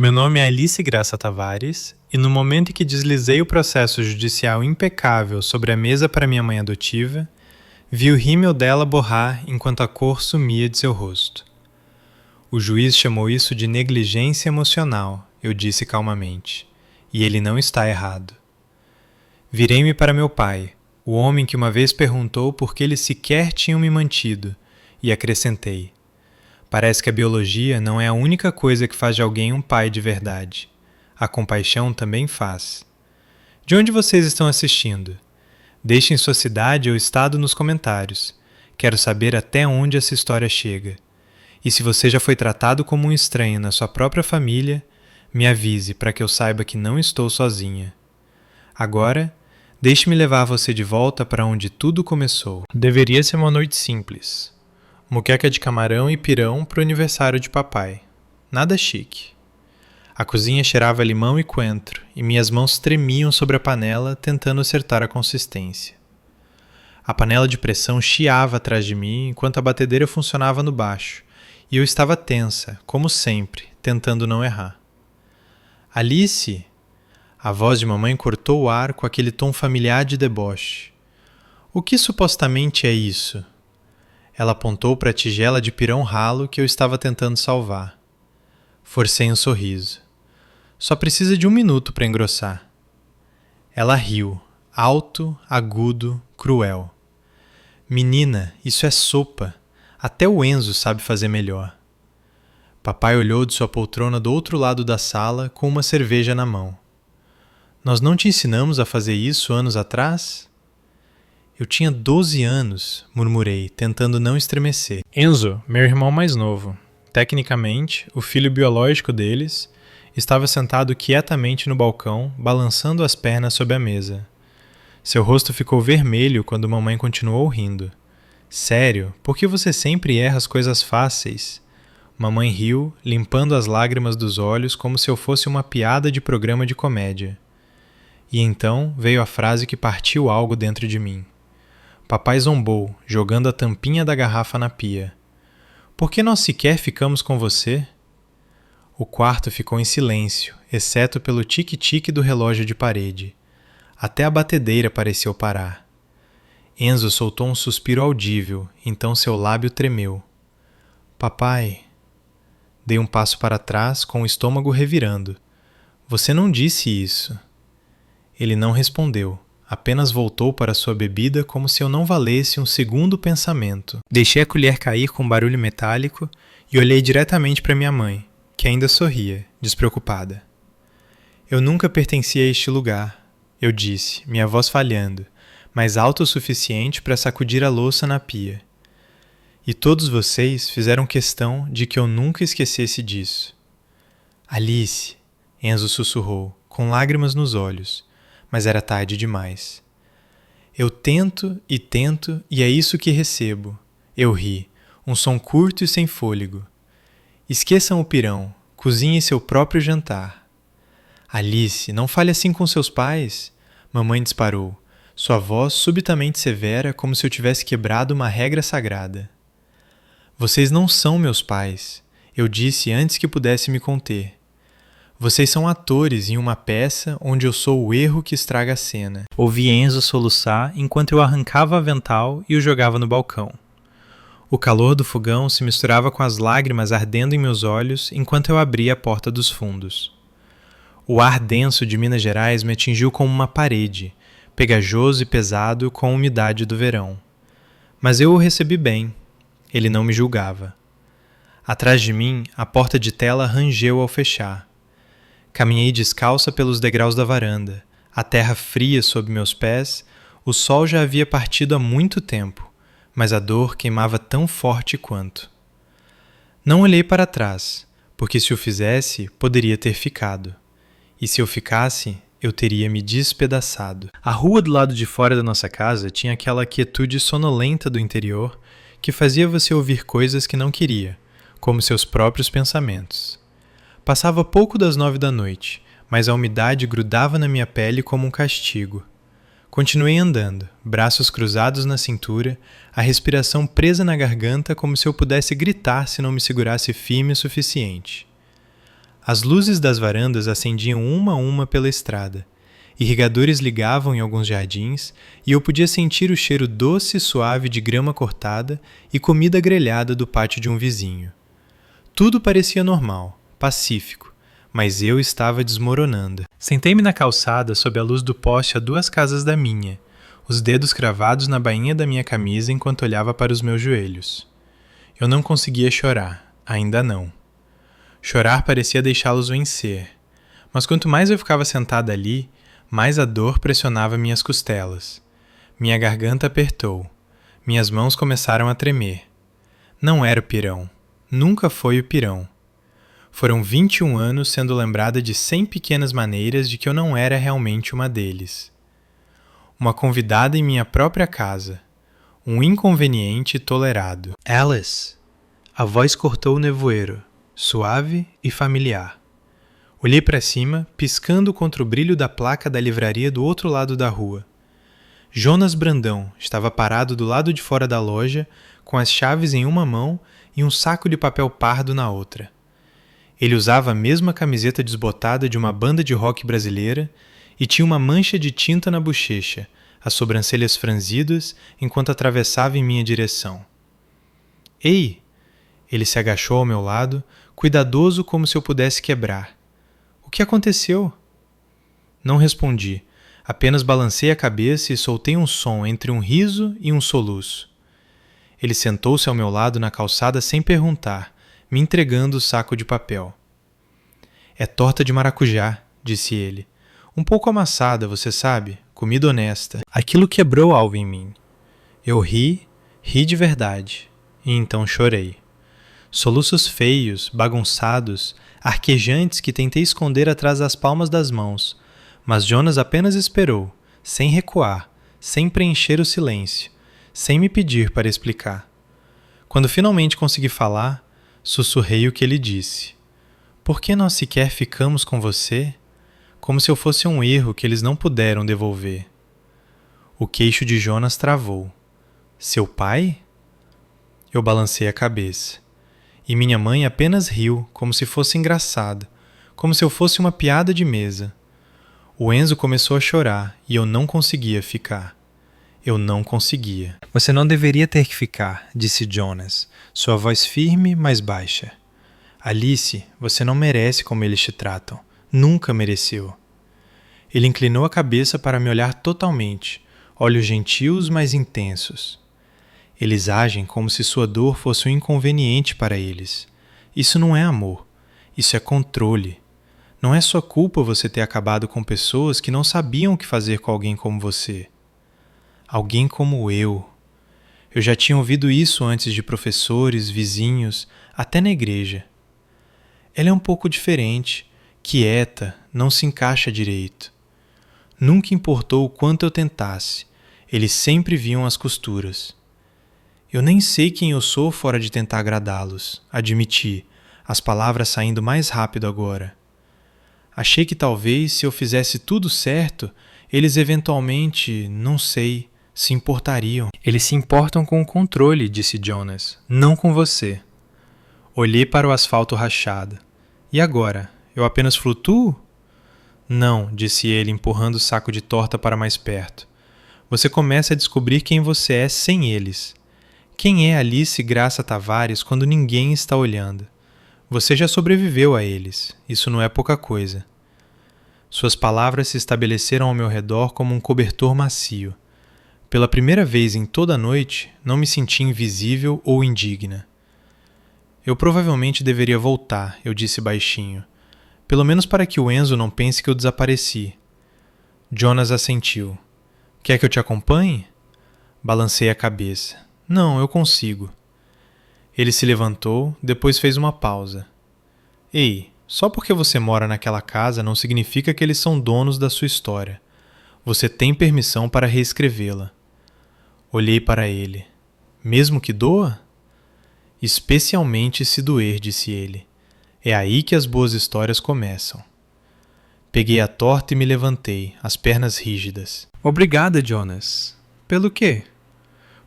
Meu nome é Alice Graça Tavares e no momento em que deslizei o processo judicial impecável sobre a mesa para minha mãe adotiva, vi o rímel dela borrar enquanto a cor sumia de seu rosto. O juiz chamou isso de negligência emocional, eu disse calmamente, e ele não está errado. Virei-me para meu pai, o homem que uma vez perguntou por que eles sequer tinham me mantido, e acrescentei: parece que a biologia não é a única coisa que faz de alguém um pai de verdade. A compaixão também faz. De onde vocês estão assistindo? Deixem sua cidade ou estado nos comentários. Quero saber até onde essa história chega. E se você já foi tratado como um estranho na sua própria família, me avise para que eu saiba que não estou sozinha. Agora, deixe-me levar você de volta para onde tudo começou. Deveria ser uma noite simples. Moqueca de camarão e pirão para o aniversário de papai. Nada chique. A cozinha cheirava limão e coentro, e minhas mãos tremiam sobre a panela tentando acertar a consistência. A panela de pressão chiava atrás de mim enquanto a batedeira funcionava no baixo, e eu estava tensa, como sempre, tentando não errar. Alice! A voz de mamãe cortou o ar com aquele tom familiar de deboche. O que supostamente é isso? Ela apontou para a tigela de pirão ralo que eu estava tentando salvar. Forcei um sorriso. Só precisa de 1 minuto para engrossar. Ela riu, alto, agudo, cruel. Menina, isso é sopa. Até o Enzo sabe fazer melhor. Papai olhou de sua poltrona do outro lado da sala com uma cerveja na mão. Nós não te ensinamos a fazer isso anos atrás? Eu tinha 12 anos, murmurei, tentando não estremecer. Enzo, meu irmão mais novo. Tecnicamente, o filho biológico deles, estava sentado quietamente no balcão, balançando as pernas sob a mesa. Seu rosto ficou vermelho quando mamãe continuou rindo. Sério, por que você sempre erra as coisas fáceis? Mamãe riu, limpando as lágrimas dos olhos como se eu fosse uma piada de programa de comédia. E então veio a frase que partiu algo dentro de mim. Papai zombou, jogando a tampinha da garrafa na pia. Por que nós sequer ficamos com você? O quarto ficou em silêncio, exceto pelo tique-tique do relógio de parede. Até a batedeira pareceu parar. Enzo soltou um suspiro audível, então seu lábio tremeu. Papai... Dei um passo para trás, com o estômago revirando. Você não disse isso. Ele não respondeu. Apenas voltou para sua bebida como se eu não valesse um segundo pensamento. Deixei a colher cair com um barulho metálico e olhei diretamente para minha mãe, que ainda sorria, despreocupada. Eu nunca pertenci a este lugar, eu disse, minha voz falhando, mas alta o suficiente para sacudir a louça na pia. E todos vocês fizeram questão de que eu nunca esquecesse disso. Alice, Enzo sussurrou, com lágrimas nos olhos. Mas era tarde demais. Eu tento e é isso que recebo. Eu ri, um som curto e sem fôlego. Esqueçam o pirão, cozinhe seu próprio jantar. Alice, não fale assim com seus pais. Mamãe disparou, sua voz subitamente severa como se eu tivesse quebrado uma regra sagrada. Vocês não são meus pais, eu disse antes que pudesse me conter. Vocês são atores em uma peça onde eu sou o erro que estraga a cena. Ouvi Enzo soluçar enquanto eu arrancava o avental e o jogava no balcão. O calor do fogão se misturava com as lágrimas ardendo em meus olhos enquanto eu abria a porta dos fundos. O ar denso de Minas Gerais me atingiu como uma parede, pegajoso e pesado com a umidade do verão. Mas eu o recebi bem. Ele não me julgava. Atrás de mim, a porta de tela rangeu ao fechar. Caminhei descalça pelos degraus da varanda, a terra fria sob meus pés, o sol já havia partido há muito tempo, mas a dor queimava tão forte quanto. Não olhei para trás, porque se o fizesse, poderia ter ficado. E se eu ficasse, eu teria me despedaçado. A rua do lado de fora da nossa casa tinha aquela quietude sonolenta do interior que fazia você ouvir coisas que não queria, como seus próprios pensamentos. Passava pouco das 9 da noite, mas a umidade grudava na minha pele como um castigo. Continuei andando, braços cruzados na cintura, a respiração presa na garganta como se eu pudesse gritar se não me segurasse firme o suficiente. As luzes das varandas acendiam uma a uma pela estrada. Irrigadores ligavam em alguns jardins e eu podia sentir o cheiro doce e suave de grama cortada e comida grelhada do pátio de um vizinho. Tudo parecia normal, pacífico, mas eu estava desmoronando. Sentei-me na calçada sob a luz do poste a 2 casas da minha, os dedos cravados na bainha da minha camisa enquanto olhava para os meus joelhos. Eu não conseguia chorar, ainda não. Chorar parecia deixá-los vencer, mas quanto mais eu ficava sentada ali, mais a dor pressionava minhas costelas. Minha garganta apertou. Minhas mãos começaram a tremer. Não era o pirão. Nunca foi o pirão. Foram 21 anos sendo lembrada de 100 pequenas maneiras de que eu não era realmente uma deles. Uma convidada em minha própria casa. Um inconveniente tolerado. Alice! A voz cortou o nevoeiro, suave e familiar. Olhei para cima, piscando contra o brilho da placa da livraria do outro lado da rua. Jonas Brandão estava parado do lado de fora da loja, com as chaves em uma mão e um saco de papel pardo na outra. Ele usava a mesma camiseta desbotada de uma banda de rock brasileira e tinha uma mancha de tinta na bochecha, as sobrancelhas franzidas enquanto atravessava em minha direção. Ei! Ele se agachou ao meu lado, cuidadoso como se eu pudesse quebrar. O que aconteceu? Não respondi, apenas balancei a cabeça e soltei um som entre um riso e um soluço. Ele sentou-se ao meu lado na calçada sem perguntar, me entregando o saco de papel. É torta de maracujá, disse ele. Um pouco amassada, você sabe, comida honesta. Aquilo quebrou algo em mim. Eu ri de verdade, e então chorei. Soluços feios, bagunçados, arquejantes que tentei esconder atrás das palmas das mãos, mas Jonas apenas esperou, sem recuar, sem preencher o silêncio, sem me pedir para explicar. Quando finalmente consegui falar, sussurrei o que ele disse. Por que nós sequer ficamos com você? Como se eu fosse um erro que eles não puderam devolver. O queixo de Jonas travou. Seu pai? Eu balancei a cabeça. E minha mãe apenas riu, como se fosse engraçado, como se eu fosse uma piada de mesa. O Enzo começou a chorar e eu não conseguia ficar. Eu não conseguia. Você não deveria ter que ficar, disse Jonas, sua voz firme, mas baixa. Alice, você não merece como eles te tratam. Nunca mereceu. Ele inclinou a cabeça para me olhar totalmente, olhos gentios, mas intensos. Eles agem como se sua dor fosse um inconveniente para eles. Isso não é amor. Isso é controle. Não é sua culpa você ter acabado com pessoas que não sabiam o que fazer com alguém como você. Alguém como eu. Eu já tinha ouvido isso antes de professores, vizinhos, até na igreja. Ela é um pouco diferente, quieta, não se encaixa direito. Nunca importou o quanto eu tentasse. Eles sempre viam as costuras. Eu nem sei quem eu sou fora de tentar agradá-los, admiti, as palavras saindo mais rápido agora. Achei que talvez, se eu fizesse tudo certo, eles eventualmente, não sei, se importariam. Eles se importam com o controle, disse Jonas, não com você. Olhei para o asfalto rachado. E agora? Eu apenas flutuo? Não, disse ele, empurrando o saco de torta para mais perto. Você começa a descobrir quem você é sem eles. Quem é Alice Graça Tavares quando ninguém está olhando? Você já sobreviveu a eles. Isso não é pouca coisa. Suas palavras se estabeleceram ao meu redor como um cobertor macio. Pela primeira vez em toda a noite, não me senti invisível ou indigna. Eu provavelmente deveria voltar, eu disse baixinho. Pelo menos para que o Enzo não pense que eu desapareci. Jonas assentiu. Quer que eu te acompanhe? Balancei a cabeça. Não, eu consigo. Ele se levantou, depois fez uma pausa. Ei, só porque você mora naquela casa não significa que eles são donos da sua história. Você tem permissão para reescrevê-la. Olhei para ele. Mesmo que doa? Especialmente se doer, disse ele. É aí que as boas histórias começam. Peguei a torta e me levantei, as pernas rígidas. Obrigada, Jonas. Pelo quê?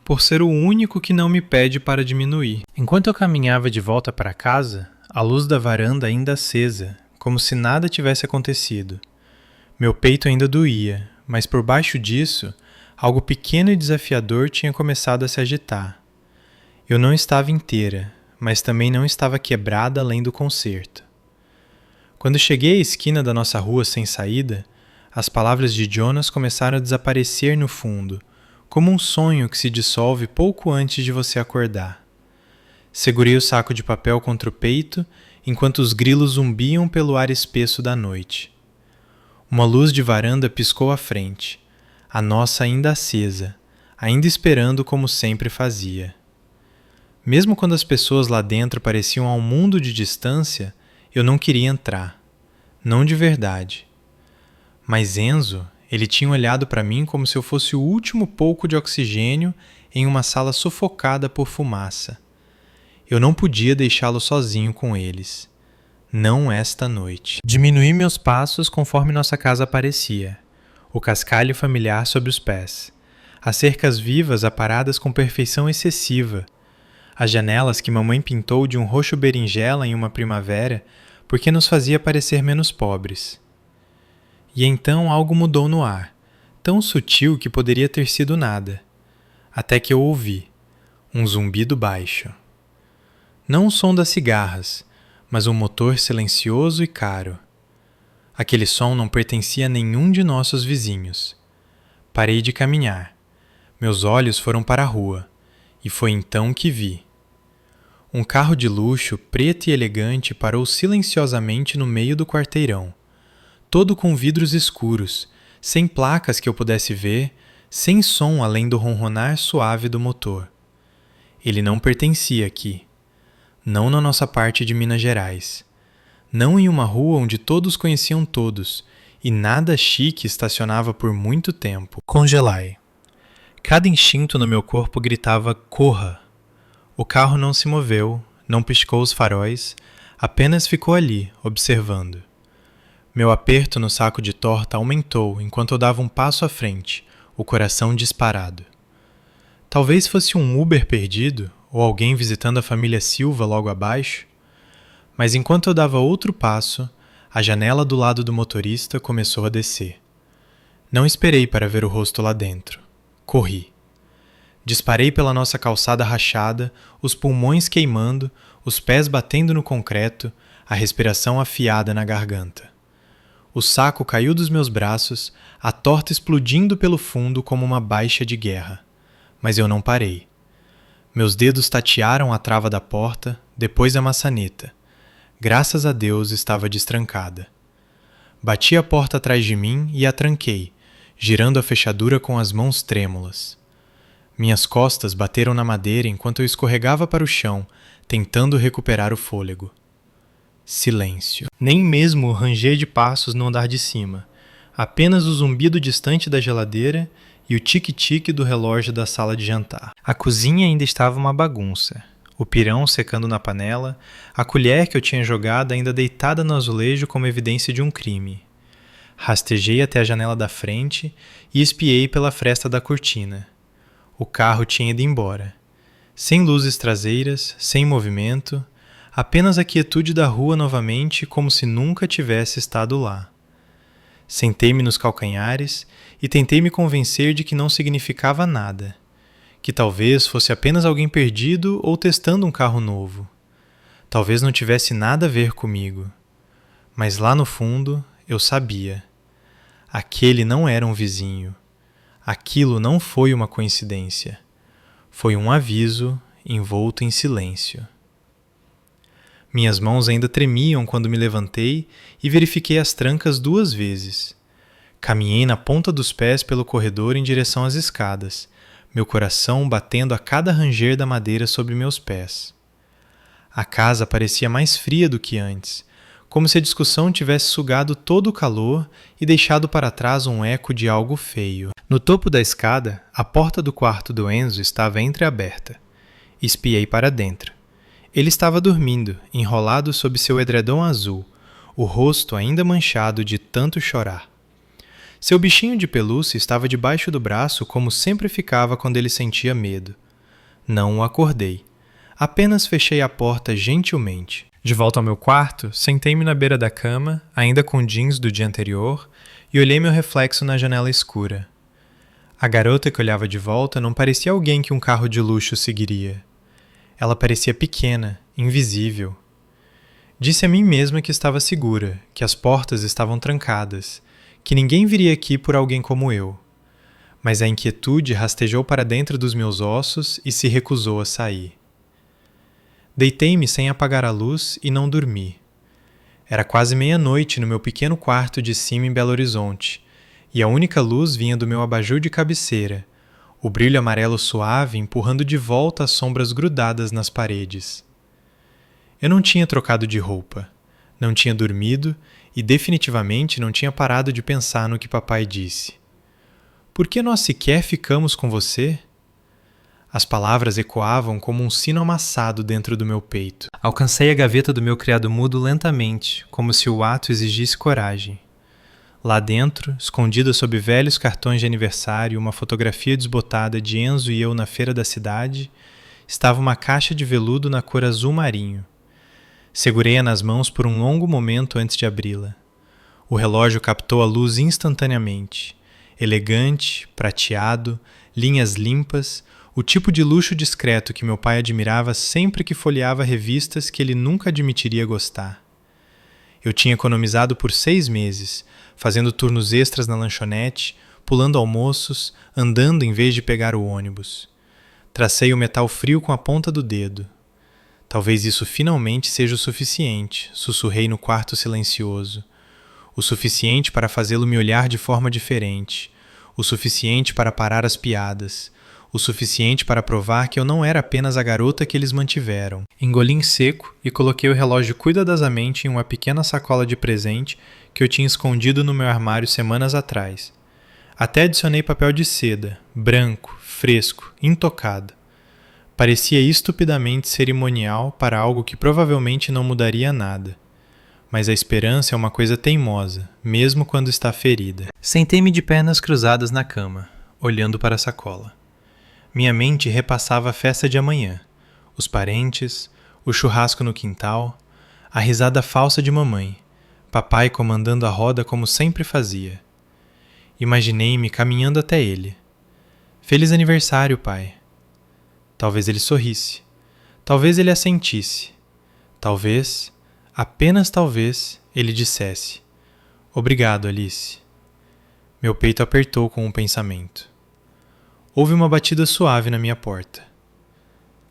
Por ser o único que não me pede para diminuir. Enquanto eu caminhava de volta para casa, a luz da varanda ainda acesa, como se nada tivesse acontecido. Meu peito ainda doía, mas por baixo disso, algo pequeno e desafiador tinha começado a se agitar. Eu não estava inteira, mas também não estava quebrada além do conserto. Quando cheguei à esquina da nossa rua sem saída, as palavras de Jonas começaram a desaparecer no fundo, como um sonho que se dissolve pouco antes de você acordar. Segurei o saco de papel contra o peito, enquanto os grilos zumbiam pelo ar espesso da noite. Uma luz de varanda piscou à frente, a nossa ainda acesa, ainda esperando como sempre fazia. Mesmo quando as pessoas lá dentro pareciam a um mundo de distância, eu não queria entrar. Não de verdade. Mas Enzo, ele tinha olhado para mim como se eu fosse o último pouco de oxigênio em uma sala sufocada por fumaça. Eu não podia deixá-lo sozinho com eles. Não esta noite. Diminuí meus passos conforme nossa casa aparecia. O cascalho familiar sob os pés. As cercas vivas aparadas com perfeição excessiva. As janelas que mamãe pintou de um roxo berinjela em uma primavera porque nos fazia parecer menos pobres. E então algo mudou no ar, tão sutil que poderia ter sido nada. Até que eu ouvi um zumbido baixo. Não o som das cigarras, mas um motor silencioso e caro. Aquele som não pertencia a nenhum de nossos vizinhos. Parei de caminhar. Meus olhos foram para a rua, e foi então que vi. Um carro de luxo, preto e elegante, parou silenciosamente no meio do quarteirão, todo com vidros escuros, sem placas que eu pudesse ver, sem som além do ronronar suave do motor. Ele não pertencia aqui. Não na nossa parte de Minas Gerais. Não em uma rua onde todos conheciam todos, e nada chique estacionava por muito tempo. Congelai. Cada instinto no meu corpo gritava: corra! O carro não se moveu, não piscou os faróis, apenas ficou ali, observando. Meu aperto no saco de torta aumentou enquanto eu dava um passo à frente, o coração disparado. Talvez fosse um Uber perdido, ou alguém visitando a família Silva logo abaixo, mas enquanto eu dava outro passo, a janela do lado do motorista começou a descer. Não esperei para ver o rosto lá dentro. Corri. Disparei pela nossa calçada rachada, os pulmões queimando, os pés batendo no concreto, a respiração afiada na garganta. O saco caiu dos meus braços, a torta explodindo pelo fundo como uma baixa de guerra. Mas eu não parei. Meus dedos tatearam a trava da porta, depois a maçaneta. Graças a Deus estava destrancada. Bati a porta atrás de mim e a tranquei, girando a fechadura com as mãos trêmulas. Minhas costas bateram na madeira enquanto eu escorregava para o chão, tentando recuperar o fôlego. Silêncio. Nem mesmo o ranger de passos no andar de cima. Apenas o zumbido distante da geladeira e o tique-tique do relógio da sala de jantar. A cozinha ainda estava uma bagunça. O pirão secando na panela, a colher que eu tinha jogado ainda deitada no azulejo como evidência de um crime. Rastejei até a janela da frente e espiei pela fresta da cortina. O carro tinha ido embora. Sem luzes traseiras, sem movimento, apenas a quietude da rua novamente como se nunca tivesse estado lá. Sentei-me nos calcanhares e tentei me convencer de que não significava nada, que talvez fosse apenas alguém perdido ou testando um carro novo. Talvez não tivesse nada a ver comigo. Mas lá no fundo, eu sabia. Aquele não era um vizinho. Aquilo não foi uma coincidência. Foi um aviso envolto em silêncio. Minhas mãos ainda tremiam quando me levantei e verifiquei as trancas 2 vezes. Caminhei na ponta dos pés pelo corredor em direção às escadas, meu coração batendo a cada ranger da madeira sobre meus pés. A casa parecia mais fria do que antes, como se a discussão tivesse sugado todo o calor e deixado para trás um eco de algo feio. No topo da escada, a porta do quarto do Enzo estava entreaberta. Espiei para dentro. Ele estava dormindo, enrolado sob seu edredom azul, o rosto ainda manchado de tanto chorar. Seu bichinho de pelúcia estava debaixo do braço como sempre ficava quando ele sentia medo. Não o acordei. Apenas fechei a porta gentilmente. De volta ao meu quarto, sentei-me na beira da cama, ainda com jeans do dia anterior, e olhei meu reflexo na janela escura. A garota que olhava de volta não parecia alguém que um carro de luxo seguiria. Ela parecia pequena, invisível. Disse a mim mesma que estava segura, que as portas estavam trancadas, que ninguém viria aqui por alguém como eu. Mas a inquietude rastejou para dentro dos meus ossos e se recusou a sair. Deitei-me sem apagar a luz e não dormi. Era quase meia-noite no meu pequeno quarto de cima em Belo Horizonte, e a única luz vinha do meu abajur de cabeceira, o brilho amarelo suave empurrando de volta as sombras grudadas nas paredes. Eu não tinha trocado de roupa, não tinha dormido e definitivamente não tinha parado de pensar no que papai disse. Por que nós sequer ficamos com você? As palavras ecoavam como um sino amassado dentro do meu peito. Alcancei a gaveta do meu criado mudo lentamente, como se o ato exigisse coragem. Lá dentro, escondida sob velhos cartões de aniversário e uma fotografia desbotada de Enzo e eu na feira da cidade, estava uma caixa de veludo na cor azul marinho. Segurei-a nas mãos por um longo momento antes de abri-la. O relógio captou a luz instantaneamente. Elegante, prateado, linhas limpas, o tipo de luxo discreto que meu pai admirava sempre que folheava revistas que ele nunca admitiria gostar. Eu tinha economizado por 6 meses, fazendo turnos extras na lanchonete, pulando almoços, andando em vez de pegar o ônibus. Tracei o metal frio com a ponta do dedo. Talvez isso finalmente seja o suficiente, sussurrei no quarto silencioso. O suficiente para fazê-lo me olhar de forma diferente. O suficiente para parar as piadas. O suficiente para provar que eu não era apenas a garota que eles mantiveram. Engoli em seco e coloquei o relógio cuidadosamente em uma pequena sacola de presente que eu tinha escondido no meu armário semanas atrás. Até adicionei papel de seda, branco, fresco, intocado. Parecia estupidamente cerimonial para algo que provavelmente não mudaria nada. Mas a esperança é uma coisa teimosa, mesmo quando está ferida. Sentei-me de pernas cruzadas na cama, olhando para a sacola. Minha mente repassava a festa de amanhã, os parentes, o churrasco no quintal, a risada falsa de mamãe, papai comandando a roda como sempre fazia. Imaginei-me caminhando até ele. Feliz aniversário, pai. Talvez ele sorrisse. Talvez ele assentisse. Talvez, apenas talvez, ele dissesse: Obrigado, Alice. Meu peito apertou com um pensamento. Houve uma batida suave na minha porta.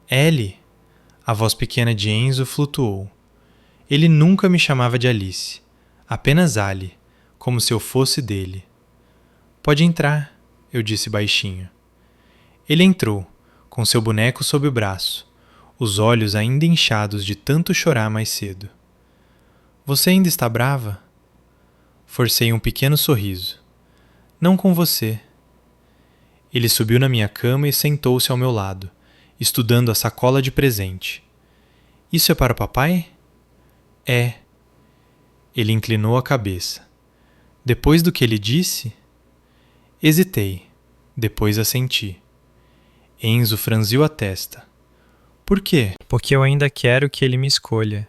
Ellie! A voz pequena de Enzo flutuou. Ele nunca me chamava de Alice, apenas Ali, como se eu fosse dele. Pode entrar, eu disse baixinho. Ele entrou, com seu boneco sob o braço, os olhos ainda inchados de tanto chorar mais cedo. Você ainda está brava? Forcei um pequeno sorriso. Não com você. Ele subiu na minha cama e sentou-se ao meu lado, estudando a sacola de presente. Isso é para o papai? É. Ele inclinou a cabeça. Depois do que ele disse? Hesitei. Depois assenti. Enzo franziu a testa. Por quê? Porque eu ainda quero que ele me escolha.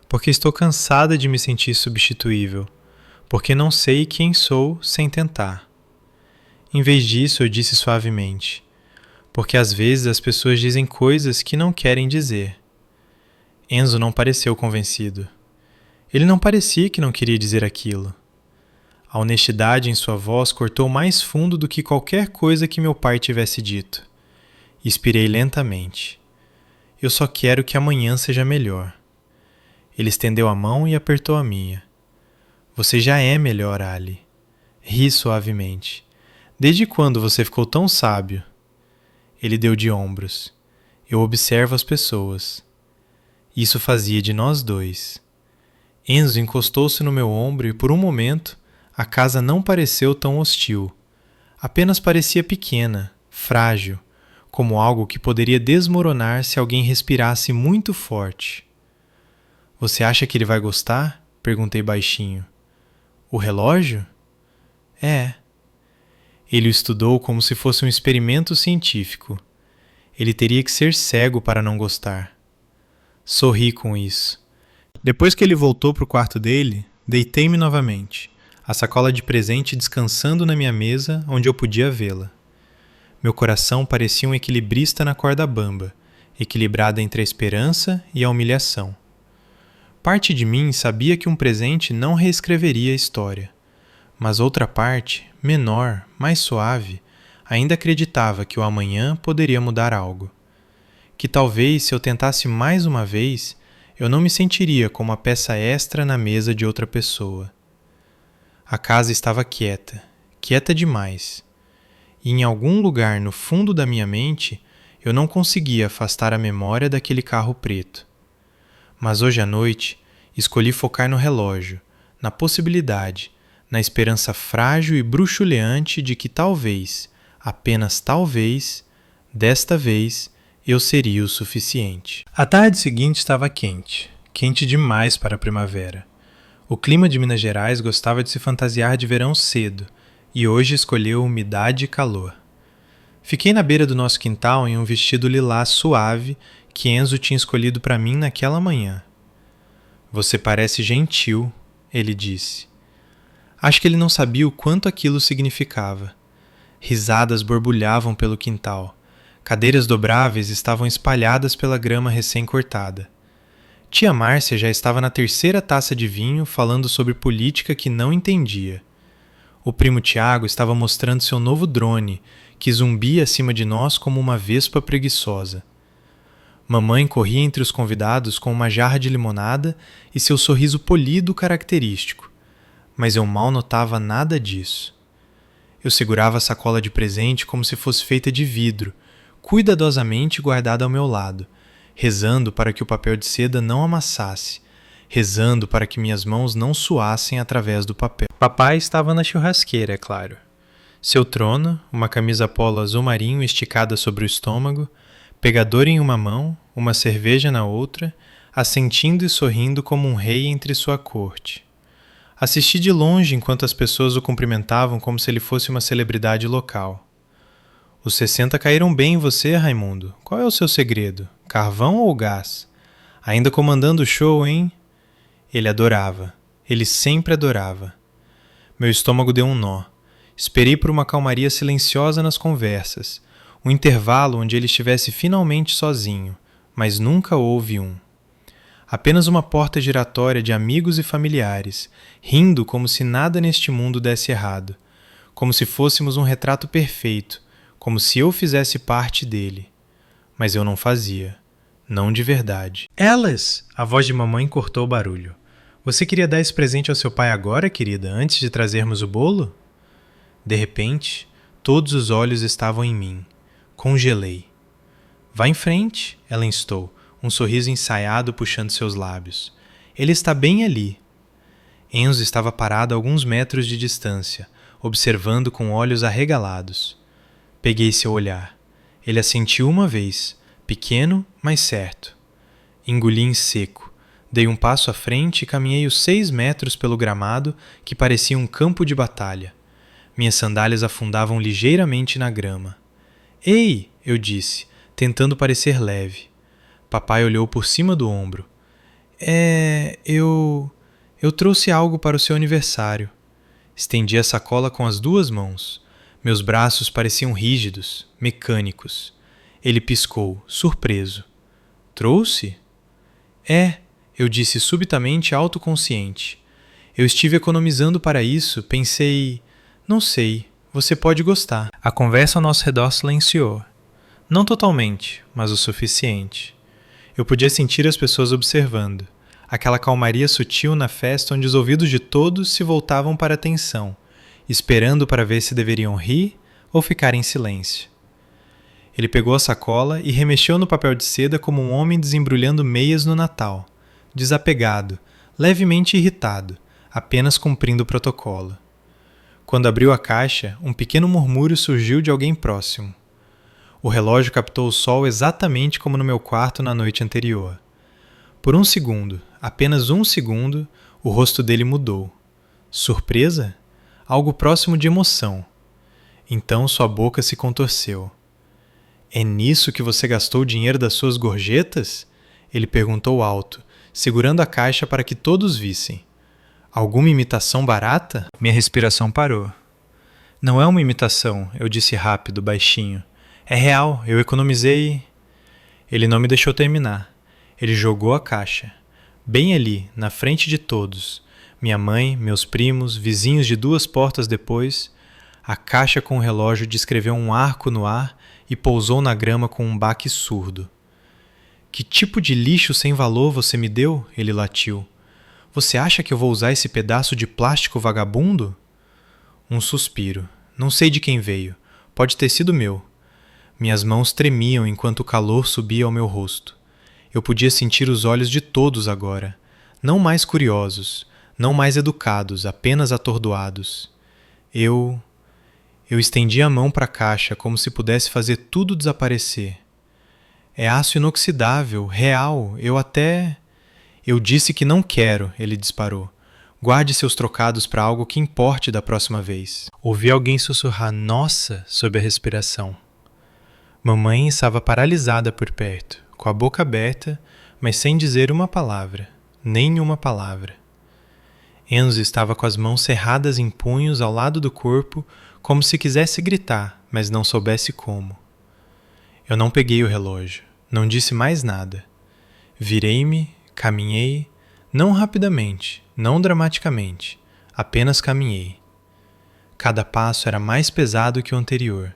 Porque estou cansada de me sentir substituível. Porque não sei quem sou sem tentar. Em vez disso, eu disse suavemente. Porque às vezes as pessoas dizem coisas que não querem dizer. Enzo não pareceu convencido. Ele não parecia que não queria dizer aquilo. A honestidade em sua voz cortou mais fundo do que qualquer coisa que meu pai tivesse dito. Expirei lentamente. Eu só quero que amanhã seja melhor. Ele estendeu a mão e apertou a minha. Você já é melhor, Ali. Ri suavemente. Desde quando você ficou tão sábio? Ele deu de ombros. Eu observo as pessoas. Isso fazia de nós dois. Enzo encostou-se no meu ombro e por um momento a casa não pareceu tão hostil. Apenas parecia pequena, frágil, como algo que poderia desmoronar se alguém respirasse muito forte. Você acha que ele vai gostar? Perguntei baixinho. O relógio? É. Ele o estudou como se fosse um experimento científico. Ele teria que ser cego para não gostar. Sorri com isso. Depois que ele voltou para o quarto dele, deitei-me novamente, a sacola de presente descansando na minha mesa onde eu podia vê-la. Meu coração parecia um equilibrista na corda bamba, equilibrado entre a esperança e a humilhação. Parte de mim sabia que um presente não reescreveria a história, mas outra parte, menor, mais suave, ainda acreditava que o amanhã poderia mudar algo. Que talvez, se eu tentasse mais uma vez, eu não me sentiria como a peça extra na mesa de outra pessoa. A casa estava quieta, quieta demais. E em algum lugar no fundo da minha mente, eu não conseguia afastar a memória daquele carro preto. Mas hoje à noite, escolhi focar no relógio, na possibilidade, na esperança frágil e bruxuleante de que talvez, apenas talvez, desta vez, eu seria o suficiente. A tarde seguinte estava quente, quente demais para a primavera. O clima de Minas Gerais gostava de se fantasiar de verão cedo, e hoje escolheu umidade e calor. Fiquei na beira do nosso quintal em um vestido lilás suave que Enzo tinha escolhido para mim naquela manhã. Você parece gentil, ele disse. Acho que ele não sabia o quanto aquilo significava. Risadas borbulhavam pelo quintal. Cadeiras dobráveis estavam espalhadas pela grama recém-cortada. Tia Márcia já estava na terceira taça de vinho falando sobre política que não entendia. O primo Tiago estava mostrando seu novo drone, que zumbia acima de nós como uma vespa preguiçosa. Mamãe corria entre os convidados com uma jarra de limonada e seu sorriso polido característico, mas eu mal notava nada disso. Eu segurava a sacola de presente como se fosse feita de vidro, cuidadosamente guardada ao meu lado, rezando para que o papel de seda não amassasse, rezando para que minhas mãos não suassem através do papel. Papai estava na churrasqueira, é claro. Seu trono, uma camisa polo azul marinho esticada sobre o estômago, pegador em uma mão, uma cerveja na outra, assentindo e sorrindo como um rei entre sua corte. Assisti de longe enquanto as pessoas o cumprimentavam como se ele fosse uma celebridade local. Os 60 caíram bem em você, Raimundo. Qual é o seu segredo? Carvão ou gás? Ainda comandando o show, hein? Ele adorava. Ele sempre adorava. Meu estômago deu um nó. Esperei por uma calmaria silenciosa nas conversas, um intervalo onde ele estivesse finalmente sozinho, mas nunca houve um. Apenas uma porta giratória de amigos e familiares, rindo como se nada neste mundo desse errado, como se fôssemos um retrato perfeito, como se eu fizesse parte dele. Mas eu não fazia. Não de verdade. Alice! A voz de mamãe cortou o barulho. Você queria dar esse presente ao seu pai agora, querida, antes de trazermos o bolo? De repente, todos os olhos estavam em mim. Congelei. Vá em frente, ela instou, um sorriso ensaiado puxando seus lábios. Ele está bem ali. Enzo estava parado a alguns metros de distância, observando com olhos arregalados. Peguei seu olhar. Ele assentiu uma vez, pequeno, mas certo. Engoli em seco. Dei um passo à frente e caminhei os 6 metros pelo gramado que parecia um campo de batalha. Minhas sandálias afundavam ligeiramente na grama. Ei! Eu disse, tentando parecer leve. Papai olhou por cima do ombro. Eu trouxe algo para o seu aniversário. Estendi a sacola com as 2 mãos. Meus braços pareciam rígidos, mecânicos. Ele piscou, surpreso. Trouxe? Eu disse subitamente autoconsciente. Eu estive economizando para isso, pensei... Não sei, você pode gostar. A conversa ao nosso redor silenciou. Não totalmente, mas o suficiente. Eu podia sentir as pessoas observando. Aquela calmaria sutil na festa onde os ouvidos de todos se voltavam para a atenção, esperando para ver se deveriam rir ou ficar em silêncio. Ele pegou a sacola e remexeu no papel de seda como um homem desembrulhando meias no Natal, desapegado, levemente irritado, apenas cumprindo o protocolo. Quando abriu a caixa, um pequeno murmúrio surgiu de alguém próximo. O relógio captou o sol exatamente como no meu quarto na noite anterior. Por um segundo, apenas um segundo, o rosto dele mudou. Surpresa? Algo próximo de emoção. Então sua boca se contorceu. É nisso que você gastou o dinheiro das suas gorjetas? Ele perguntou alto, segurando a caixa para que todos vissem. Alguma imitação barata? Minha respiração parou. Não é uma imitação, eu disse rápido, baixinho. É real, eu economizei. Ele não me deixou terminar. Ele jogou a caixa. Bem ali, na frente de todos. Minha mãe, meus primos, vizinhos de 2 portas depois. A caixa com o relógio descreveu um arco no ar e pousou na grama com um baque surdo. Que tipo de lixo sem valor você me deu? Ele latiu. Você acha que eu vou usar esse pedaço de plástico vagabundo? Um suspiro. Não sei de quem veio. Pode ter sido meu. Minhas mãos tremiam enquanto o calor subia ao meu rosto. Eu podia sentir os olhos de todos agora. Não mais curiosos, não mais educados, apenas atordoados. Eu estendi a mão para a caixa como se pudesse fazer tudo desaparecer. É aço inoxidável, real, Eu disse que não quero, ele disparou. Guarde seus trocados para algo que importe da próxima vez. Ouvi alguém sussurrar "nossa" sob a respiração. Mamãe estava paralisada por perto, com a boca aberta, mas sem dizer uma palavra, nenhuma palavra. Enzo estava com as mãos cerradas em punhos ao lado do corpo, como se quisesse gritar, mas não soubesse como. Eu não peguei o relógio, não disse mais nada. Virei-me, caminhei, não rapidamente, não dramaticamente, apenas caminhei. Cada passo era mais pesado que o anterior,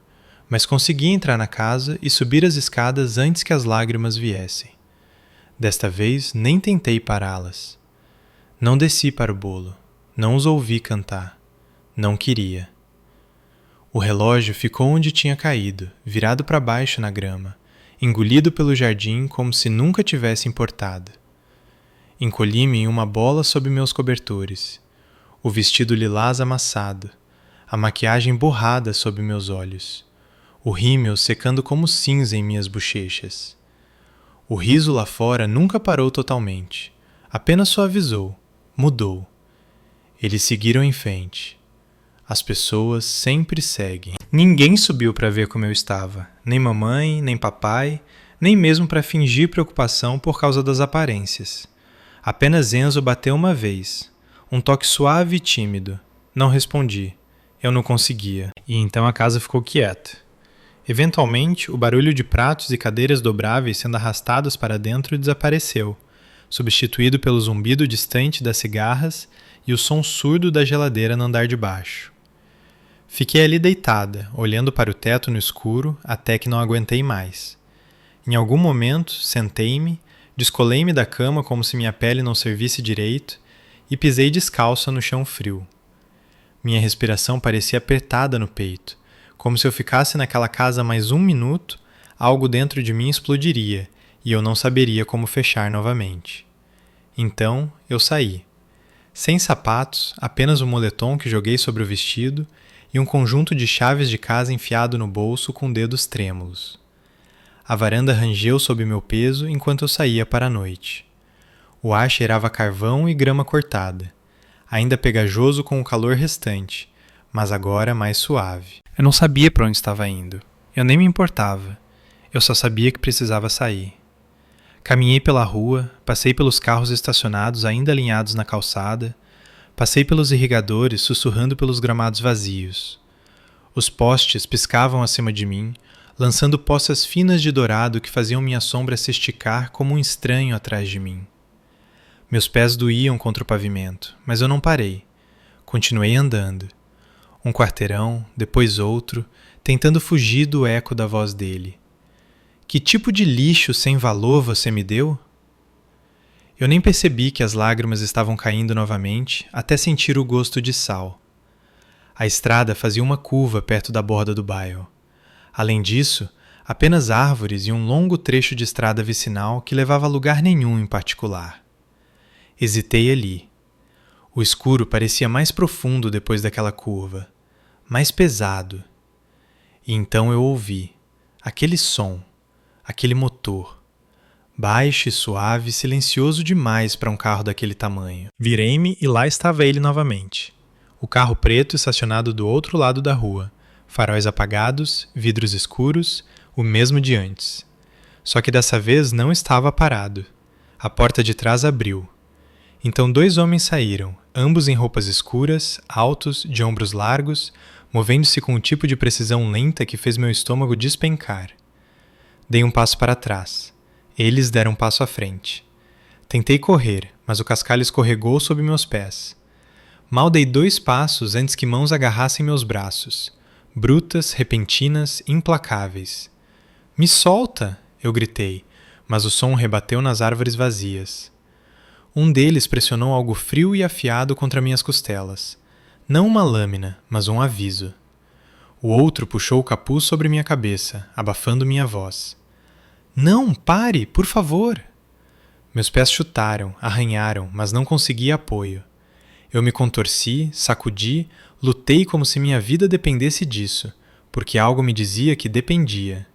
mas consegui entrar na casa e subir as escadas antes que as lágrimas viessem. Desta vez nem tentei pará-las. Não desci para o bolo, não os ouvi cantar, não queria. O relógio ficou onde tinha caído, virado para baixo na grama, engolido pelo jardim como se nunca tivesse importado. Encolhi-me em uma bola sob meus cobertores, o vestido lilás amassado, a maquiagem borrada sob meus olhos, o rímel secando como cinza em minhas bochechas. O riso lá fora nunca parou totalmente, apenas suavizou, mudou. Eles seguiram em frente. As pessoas sempre seguem. Ninguém subiu para ver como eu estava, nem mamãe, nem papai, nem mesmo para fingir preocupação por causa das aparências. Apenas Enzo bateu uma vez, um toque suave e tímido. Não respondi. Eu não conseguia. E então a casa ficou quieta. Eventualmente, o barulho de pratos e cadeiras dobráveis sendo arrastados para dentro desapareceu, substituído pelo zumbido distante das cigarras e o som surdo da geladeira no andar de baixo. Fiquei ali deitada, olhando para o teto no escuro, até que não aguentei mais. Em algum momento, sentei-me, descolei-me da cama como se minha pele não servisse direito e pisei descalça no chão frio. Minha respiração parecia apertada no peito. Como se eu ficasse naquela casa mais 1 minuto, algo dentro de mim explodiria e eu não saberia como fechar novamente. Então, eu saí. Sem sapatos, apenas o moletom que joguei sobre o vestido e um conjunto de chaves de casa enfiado no bolso com dedos trêmulos. A varanda rangeu sob meu peso enquanto eu saía para a noite. O ar cheirava carvão e grama cortada, ainda pegajoso com o calor restante, mas agora mais suave. Eu não sabia para onde estava indo. Eu nem me importava. Eu só sabia que precisava sair. Caminhei pela rua, passei pelos carros estacionados ainda alinhados na calçada, passei pelos irrigadores sussurrando pelos gramados vazios. Os postes piscavam acima de mim, lançando poças finas de dourado que faziam minha sombra se esticar como um estranho atrás de mim. Meus pés doíam contra o pavimento, mas eu não parei. Continuei andando. 1 quarteirão, depois outro, tentando fugir do eco da voz dele. Que tipo de lixo sem valor você me deu? Eu nem percebi que as lágrimas estavam caindo novamente até sentir o gosto de sal. A estrada fazia uma curva perto da borda do bairro. Além disso, apenas árvores e um longo trecho de estrada vicinal que levava a lugar nenhum em particular. Hesitei ali. O escuro parecia mais profundo depois daquela curva, mais pesado. E então eu ouvi aquele som, aquele motor, baixo e suave, silencioso demais para um carro daquele tamanho. Virei-me e lá estava ele novamente. O carro preto estacionado do outro lado da rua, faróis apagados, vidros escuros, o mesmo de antes. Só que dessa vez não estava parado. A porta de trás abriu. Então 2 homens saíram, ambos em roupas escuras, altos, de ombros largos, movendo-se com um tipo de precisão lenta que fez meu estômago despencar. Dei um passo para trás. Eles deram um passo à frente. Tentei correr, mas o cascalho escorregou sob meus pés. Mal dei 2 passos antes que mãos agarrassem meus braços, brutas, repentinas, implacáveis. Me solta! Eu gritei, mas o som rebateu nas árvores vazias. Um deles pressionou algo frio e afiado contra minhas costelas. Não uma lâmina, mas um aviso. O outro puxou o capuz sobre minha cabeça, abafando minha voz. Não, pare, por favor! Meus pés chutaram, arranharam, mas não consegui apoio. Eu me contorci, sacudi, lutei como se minha vida dependesse disso, porque algo me dizia que dependia.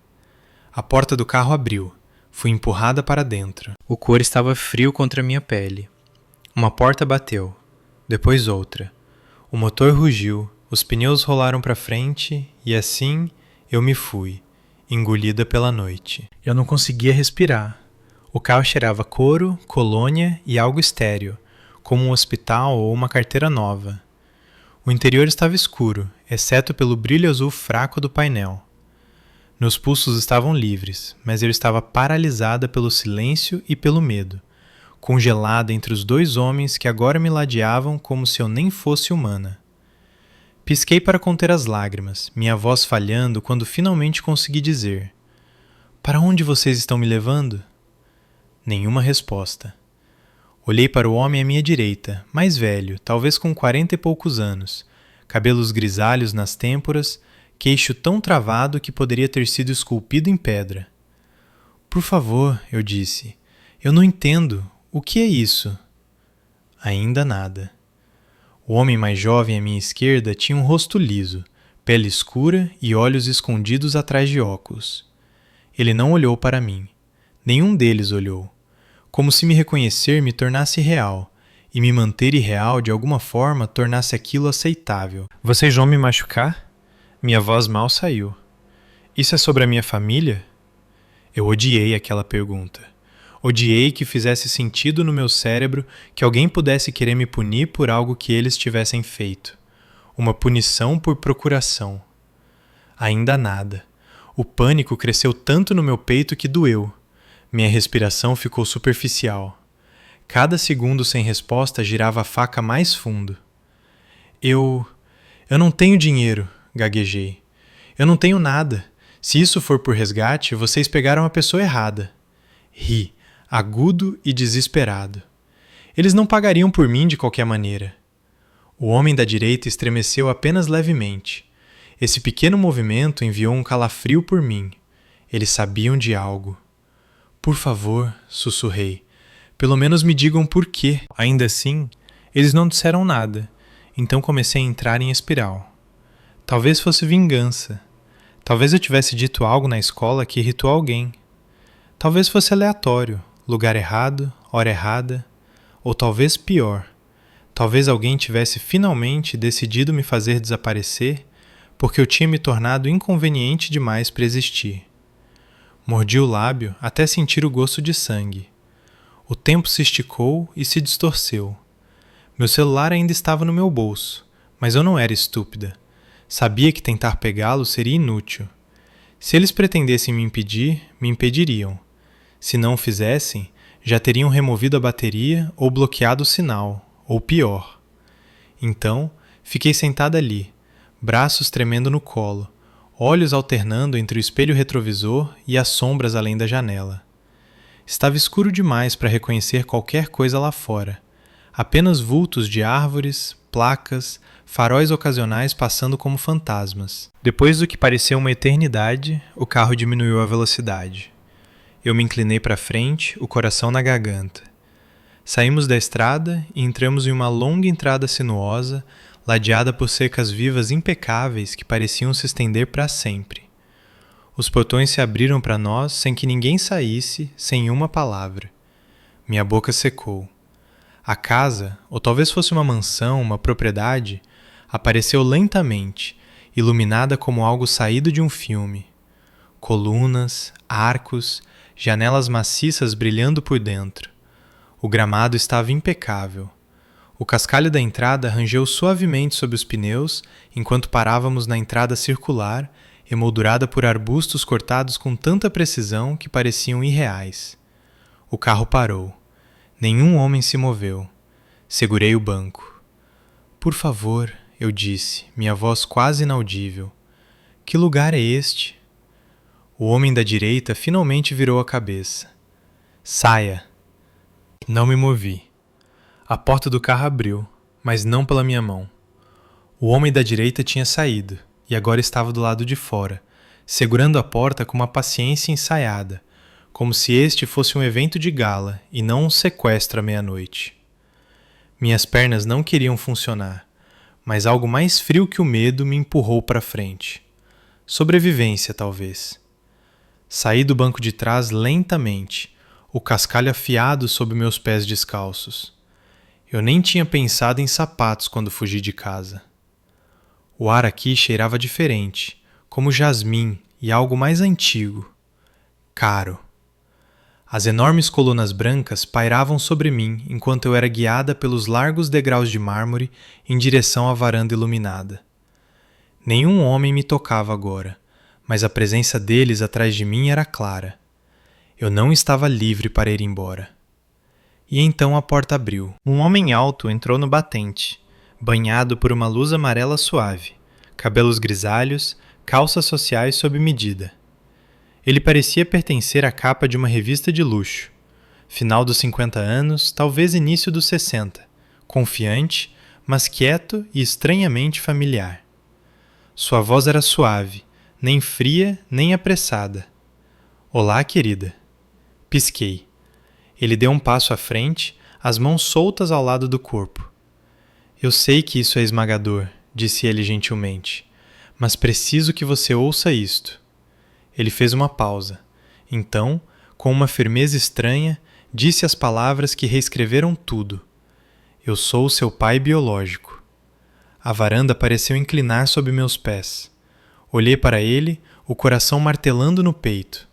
A porta do carro abriu. Fui empurrada para dentro. O couro estava frio contra minha pele. Uma porta bateu. Depois outra. O motor rugiu, os pneus rolaram para frente e assim eu me fui, engolida pela noite. Eu não conseguia respirar. O carro cheirava couro, colônia e algo estéril, como um hospital ou uma carteira nova. O interior estava escuro, exceto pelo brilho azul fraco do painel. Meus pulsos estavam livres, mas eu estava paralisada pelo silêncio e pelo medo, congelada entre os 2 homens que agora me ladeavam como se eu nem fosse humana. Pisquei para conter as lágrimas, minha voz falhando quando finalmente consegui dizer: "Para onde vocês estão me levando?" Nenhuma resposta. Olhei para o homem à minha direita, mais velho, talvez com 40 e poucos anos, cabelos grisalhos nas têmporas, queixo tão travado que poderia ter sido esculpido em pedra. "Por favor", eu disse, "eu não entendo. O que é isso?" Ainda nada. O homem mais jovem à minha esquerda tinha um rosto liso, pele escura e olhos escondidos atrás de óculos. Ele não olhou para mim. Nenhum deles olhou. Como se me reconhecer me tornasse real, e me manter irreal de alguma forma tornasse aquilo aceitável. "Vocês vão me machucar?" Minha voz mal saiu. "Isso é sobre a minha família?" Eu odiei aquela pergunta. Odiei que fizesse sentido no meu cérebro que alguém pudesse querer me punir por algo que eles tivessem feito. Uma punição por procuração. Ainda nada. O pânico cresceu tanto no meu peito que doeu. Minha respiração ficou superficial. Cada segundo sem resposta girava a faca mais fundo. Eu não tenho dinheiro", gaguejei. "Eu não tenho nada. Se isso for por resgate, vocês pegaram a pessoa errada." Ri, agudo e desesperado. "Eles não pagariam por mim de qualquer maneira." O homem da direita estremeceu apenas levemente. Esse pequeno movimento enviou um calafrio por mim. Eles sabiam de algo. "Por favor", sussurrei. "Pelo menos me digam por quê." Ainda assim, eles não disseram nada, então comecei a entrar em espiral. Talvez fosse vingança. Talvez eu tivesse dito algo na escola que irritou alguém. Talvez fosse aleatório, lugar errado, hora errada. Ou talvez pior. Talvez alguém tivesse finalmente decidido me fazer desaparecer porque eu tinha me tornado inconveniente demais para existir. Mordi o lábio até sentir o gosto de sangue. O tempo se esticou e se distorceu. Meu celular ainda estava no meu bolso, mas eu não era estúpida. Sabia que tentar pegá-lo seria inútil. Se eles pretendessem me impedir, me impediriam. Se não o fizessem, já teriam removido a bateria ou bloqueado o sinal, ou pior. Então, fiquei sentada ali, braços tremendo no colo, olhos alternando entre o espelho retrovisor e as sombras além da janela. Estava escuro demais para reconhecer qualquer coisa lá fora. Apenas vultos de árvores, placas, faróis ocasionais passando como fantasmas. Depois do que pareceu uma eternidade, o carro diminuiu a velocidade. Eu me inclinei para frente, o coração na garganta. Saímos da estrada e entramos em uma longa entrada sinuosa, ladeada por cercas vivas impecáveis que pareciam se estender para sempre. Os portões se abriram para nós sem que ninguém saísse, sem uma palavra. Minha boca secou. A casa, ou talvez fosse uma mansão, uma propriedade, apareceu lentamente, iluminada como algo saído de um filme. Colunas, arcos, janelas maciças brilhando por dentro. O gramado estava impecável. O cascalho da entrada rangeu suavemente sob os pneus enquanto parávamos na entrada circular, emoldurada por arbustos cortados com tanta precisão que pareciam irreais. O carro parou. Nenhum homem se moveu. Segurei o banco. Por favor, eu disse, minha voz quase inaudível. Que lugar é este? O homem da direita finalmente virou a cabeça. Saia! Não me movi. A porta do carro abriu, mas não pela minha mão. O homem da direita tinha saído e agora estava do lado de fora, segurando a porta com uma paciência ensaiada, como se este fosse um evento de gala e não um sequestro à meia-noite. Minhas pernas não queriam funcionar, mas algo mais frio que o medo me empurrou para frente. Sobrevivência, talvez. Saí do banco de trás lentamente, o cascalho afiado sob meus pés descalços. Eu nem tinha pensado em sapatos quando fugi de casa. O ar aqui cheirava diferente, como jasmim e algo mais antigo. Caro. As enormes colunas brancas pairavam sobre mim enquanto eu era guiada pelos largos degraus de mármore em direção à varanda iluminada. Nenhum homem me tocava agora, mas a presença deles atrás de mim era clara. Eu não estava livre para ir embora. E então a porta abriu. Um homem alto entrou no batente, banhado por uma luz amarela suave, cabelos grisalhos, calças sociais sob medida. Ele parecia pertencer à capa de uma revista de luxo. Final dos 50 anos, talvez início dos 60, confiante, mas quieto e estranhamente familiar. Sua voz era suave, nem fria, nem apressada. Olá, querida. Pisquei. Ele deu um passo à frente, as mãos soltas ao lado do corpo. Eu sei que isso é esmagador, disse ele gentilmente, mas preciso que você ouça isto. Ele fez uma pausa. Então, com uma firmeza estranha, disse as palavras que reescreveram tudo. Eu sou seu pai biológico. A varanda pareceu inclinar sob meus pés. Olhei para ele, o coração martelando no peito.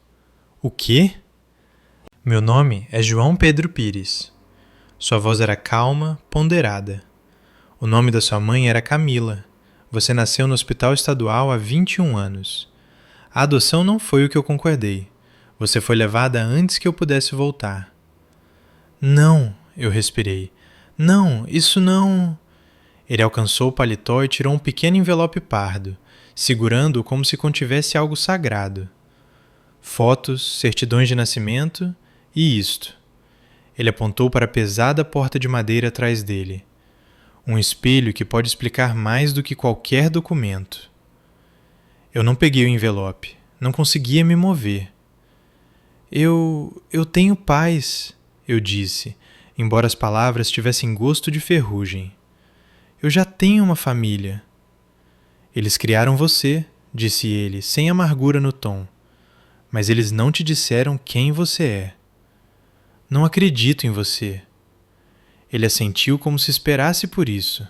O quê? Meu nome é João Pedro Pires. Sua voz era calma, ponderada. O nome da sua mãe era Camila. Você nasceu no hospital estadual há 21 anos. A adoção não foi o que eu concordei. Você foi levada antes que eu pudesse voltar. Não, eu respirei. Não, isso não... Ele alcançou o paletó e tirou um pequeno envelope pardo, segurando-o como se contivesse algo sagrado. Fotos, certidões de nascimento e isto. Ele apontou para a pesada porta de madeira atrás dele. Um espelho que pode explicar mais do que qualquer documento. Eu não peguei o envelope. Não conseguia me mover. Eu tenho pais, eu disse, embora as palavras tivessem gosto de ferrugem. Eu já tenho uma família. Eles criaram você, disse ele, sem amargura no tom. Mas eles não te disseram quem você é. Não acredito em você. Ele assentiu como se esperasse por isso.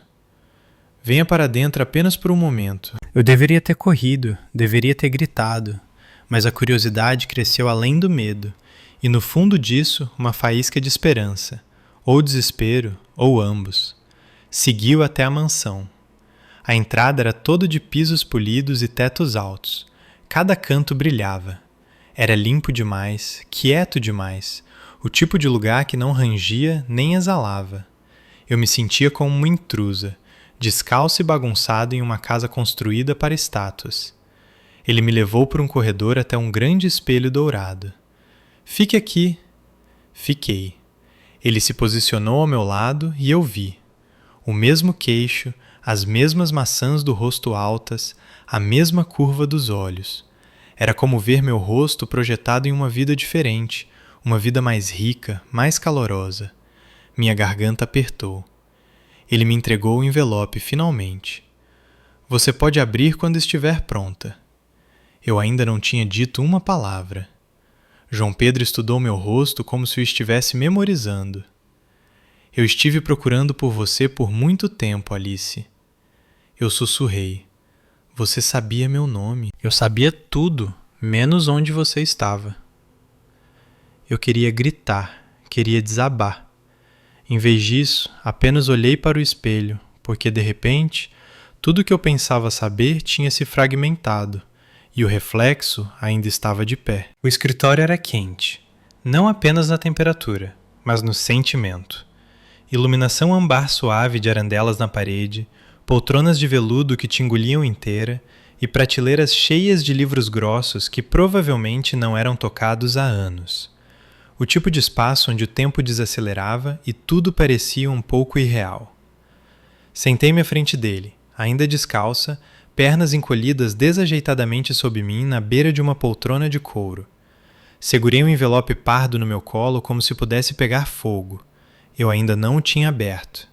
Venha para dentro apenas por um momento. Eu deveria ter corrido, deveria ter gritado, mas a curiosidade cresceu além do medo, e no fundo disso uma faísca de esperança, ou desespero, ou ambos. Seguiu até a mansão. A entrada era toda de pisos polidos e tetos altos. Cada canto brilhava. Era limpo demais, quieto demais, o tipo de lugar que não rangia nem exalava. Eu me sentia como uma intrusa, descalço e bagunçado em uma casa construída para estátuas. Ele me levou por um corredor até um grande espelho dourado. Fique aqui. Fiquei. Ele se posicionou ao meu lado e eu vi. O mesmo queixo, as mesmas maçãs do rosto altas, a mesma curva dos olhos. Era como ver meu rosto projetado em uma vida diferente, uma vida mais rica, mais calorosa. Minha garganta apertou. Ele me entregou o envelope finalmente. Você pode abrir quando estiver pronta. Eu ainda não tinha dito uma palavra. João Pedro estudou meu rosto como se o estivesse memorizando. Eu estive procurando por você por muito tempo, Alice. Eu sussurrei. Você sabia meu nome. Eu sabia tudo, menos onde você estava. Eu queria gritar, queria desabar. Em vez disso, apenas olhei para o espelho, porque de repente, tudo o que eu pensava saber tinha se fragmentado, e o reflexo ainda estava de pé. O escritório era quente, não apenas na temperatura, mas no sentimento. Iluminação ambar suave de arandelas na parede, poltronas de veludo que te engoliam inteira e prateleiras cheias de livros grossos que provavelmente não eram tocados há anos. O tipo de espaço onde o tempo desacelerava e tudo parecia um pouco irreal. Sentei-me à frente dele, ainda descalça, pernas encolhidas desajeitadamente sob mim na beira de uma poltrona de couro. Segurei um envelope pardo no meu colo como se pudesse pegar fogo. Eu ainda não o tinha aberto.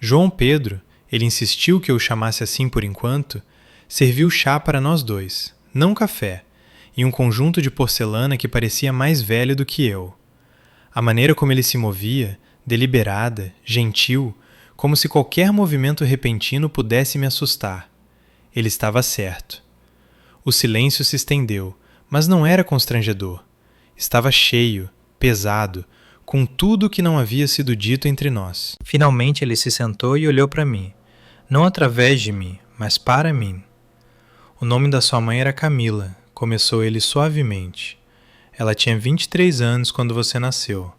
João Pedro, ele insistiu que eu o chamasse assim por enquanto, serviu chá para nós dois, não café, e um conjunto de porcelana que parecia mais velho do que eu. A maneira como ele se movia, deliberada, gentil, como se qualquer movimento repentino pudesse me assustar. Ele estava certo. O silêncio se estendeu, mas não era constrangedor. Estava cheio, pesado, com tudo que não havia sido dito entre nós. Finalmente ele se sentou e olhou para mim. Não através de mim, mas para mim. O nome da sua mãe era Camila, começou ele suavemente. Ela tinha 23 anos quando você nasceu.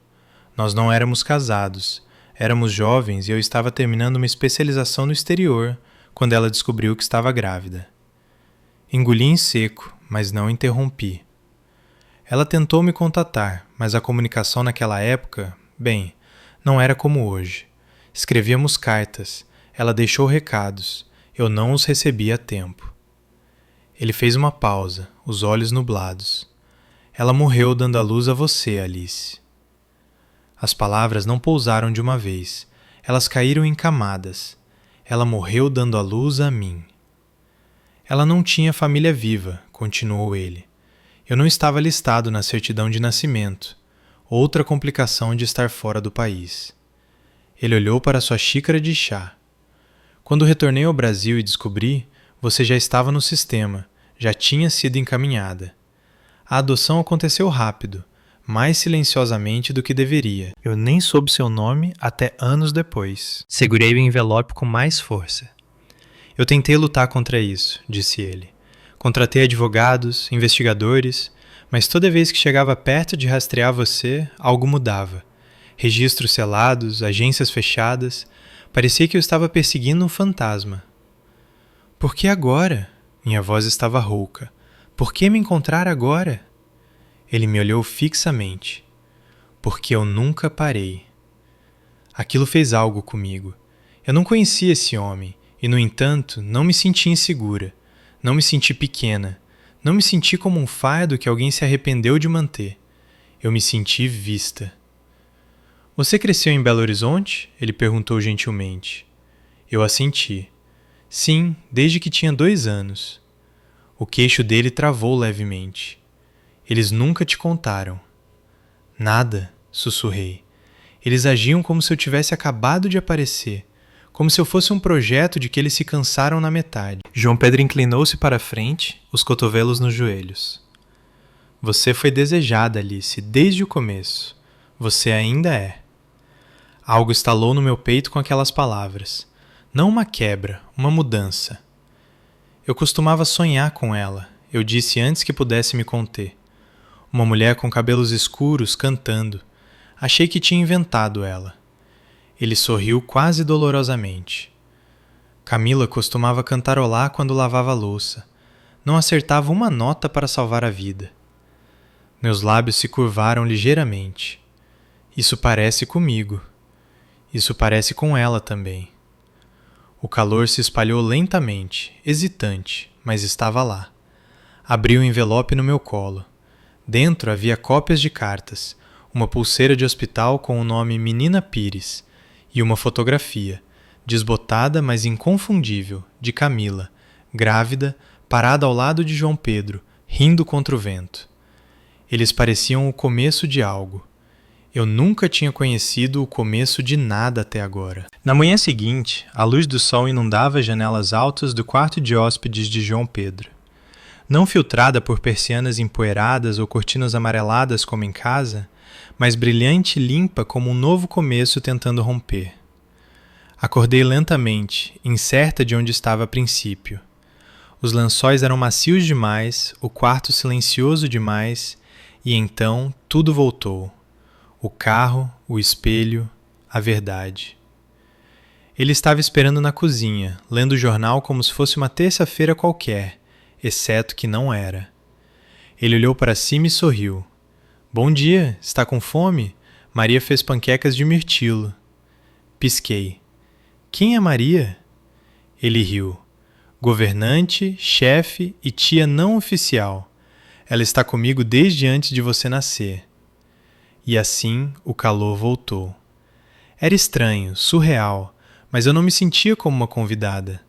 Nós não éramos casados, éramos jovens e eu estava terminando uma especialização no exterior quando ela descobriu que estava grávida. Engoli em seco, mas não interrompi. Ela tentou me contatar, mas a comunicação naquela época, bem, não era como hoje. Escrevíamos cartas, ela deixou recados, eu não os recebi a tempo. Ele fez uma pausa, os olhos nublados. Ela morreu dando à luz a você, Alice. As palavras não pousaram de uma vez, elas caíram em camadas. Ela morreu dando à luz a mim. Ela não tinha família viva, continuou ele. Eu não estava listado na certidão de nascimento, outra complicação de estar fora do país. Ele olhou para sua xícara de chá. Quando retornei ao Brasil e descobri, você já estava no sistema, já tinha sido encaminhada. A adoção aconteceu rápido, mais silenciosamente do que deveria. Eu nem soube seu nome até anos depois. Segurei o envelope com mais força. Eu tentei lutar contra isso, disse ele. Contratei advogados, investigadores, mas toda vez que chegava perto de rastrear você, algo mudava. Registros selados, agências fechadas, parecia que eu estava perseguindo um fantasma. Por que agora? Minha voz estava rouca. Por que me encontrar agora? Ele me olhou fixamente. Porque eu nunca parei. Aquilo fez algo comigo. Eu não conhecia esse homem, e no entanto, não me senti insegura. Não me senti pequena. Não me senti como um fardo que alguém se arrependeu de manter. Eu me senti vista. Você cresceu em Belo Horizonte? Ele perguntou gentilmente. Eu assenti. Sim, desde que tinha 2 anos. O queixo dele travou levemente. Eles nunca te contaram. Nada, sussurrei. Eles agiam como se eu tivesse acabado de aparecer, como se eu fosse um projeto de que eles se cansaram na metade. João Pedro inclinou-se para a frente, os cotovelos nos joelhos. Você foi desejada, Alice, desde o começo. Você ainda é. Algo estalou no meu peito com aquelas palavras. Não uma quebra, uma mudança. Eu costumava sonhar com ela, eu disse antes que pudesse me conter. Uma mulher com cabelos escuros cantando. Achei que tinha inventado ela. Ele sorriu quase dolorosamente. Camila costumava cantarolar quando lavava a louça. Não acertava uma nota para salvar a vida. Meus lábios se curvaram ligeiramente. Isso parece comigo. Isso parece com ela também. O calor se espalhou lentamente, hesitante, mas estava lá. Abri o envelope no meu colo. Dentro havia cópias de cartas, uma pulseira de hospital com o nome Menina Pires e uma fotografia, desbotada mas inconfundível, de Camila, grávida, parada ao lado de João Pedro, rindo contra o vento. Eles pareciam o começo de algo. Eu nunca tinha conhecido o começo de nada até agora. Na manhã seguinte, a luz do sol inundava as janelas altas do quarto de hóspedes de João Pedro. Não filtrada por persianas empoeiradas ou cortinas amareladas como em casa, mas brilhante e limpa como um novo começo tentando romper. Acordei lentamente, incerta de onde estava a princípio. Os lençóis eram macios demais, o quarto silencioso demais, e então tudo voltou. O carro, o espelho, a verdade. Ele estava esperando na cozinha, lendo o jornal como se fosse uma terça-feira qualquer, exceto que não era. Ele olhou para cima e sorriu. Bom dia, está com fome? Maria fez panquecas de mirtilo. Pisquei. Quem é Maria? Ele riu. Governante, chefe e tia não oficial. Ela está comigo desde antes de você nascer. E assim o calor voltou. Era estranho, surreal, mas eu não me sentia como uma convidada.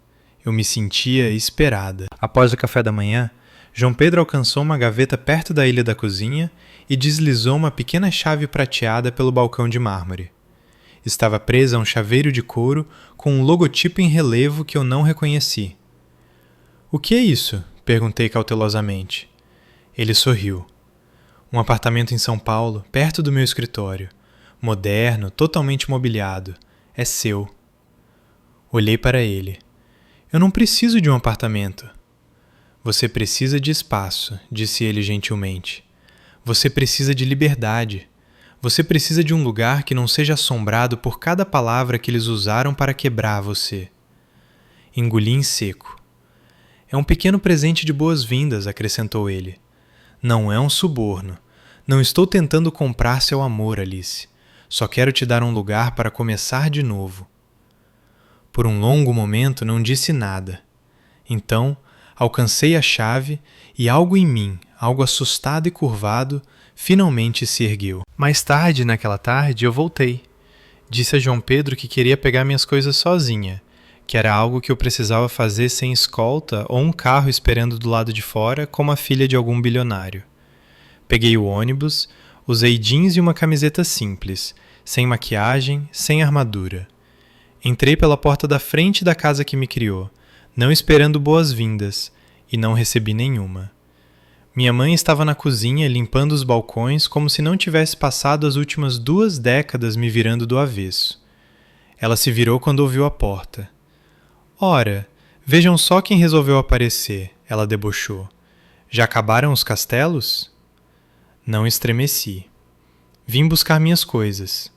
Eu me sentia esperada. Após o café da manhã, João Pedro alcançou uma gaveta perto da ilha da cozinha e deslizou uma pequena chave prateada pelo balcão de mármore. Estava presa a um chaveiro de couro com um logotipo em relevo que eu não reconheci. O que é isso? Perguntei cautelosamente. Ele sorriu. Um apartamento em São Paulo, perto do meu escritório. Moderno, totalmente mobiliado. É seu. Olhei para ele. Eu não preciso de um apartamento. Você precisa de espaço, disse ele gentilmente. Você precisa de liberdade. Você precisa de um lugar que não seja assombrado por cada palavra que eles usaram para quebrar você. Engoli em seco. É um pequeno presente de boas-vindas, acrescentou ele. Não é um suborno. Não estou tentando comprar seu amor, Alice. Só quero te dar um lugar para começar de novo. Por um longo momento não disse nada. Então, alcancei a chave e algo em mim, algo assustado e curvado, finalmente se ergueu. Mais tarde, naquela tarde, eu voltei. Disse a João Pedro que queria pegar minhas coisas sozinha, que era algo que eu precisava fazer sem escolta ou um carro esperando do lado de fora como a filha de algum bilionário. Peguei o ônibus, usei jeans e uma camiseta simples, sem maquiagem, sem armadura. Entrei pela porta da frente da casa que me criou, não esperando boas-vindas, e não recebi nenhuma. Minha mãe estava na cozinha limpando os balcões como se não tivesse passado as últimas 2 décadas me virando do avesso. Ela se virou quando ouviu a porta. Ora, vejam só quem resolveu aparecer, ela debochou. Já acabaram os castelos? Não estremeci. Vim buscar minhas coisas.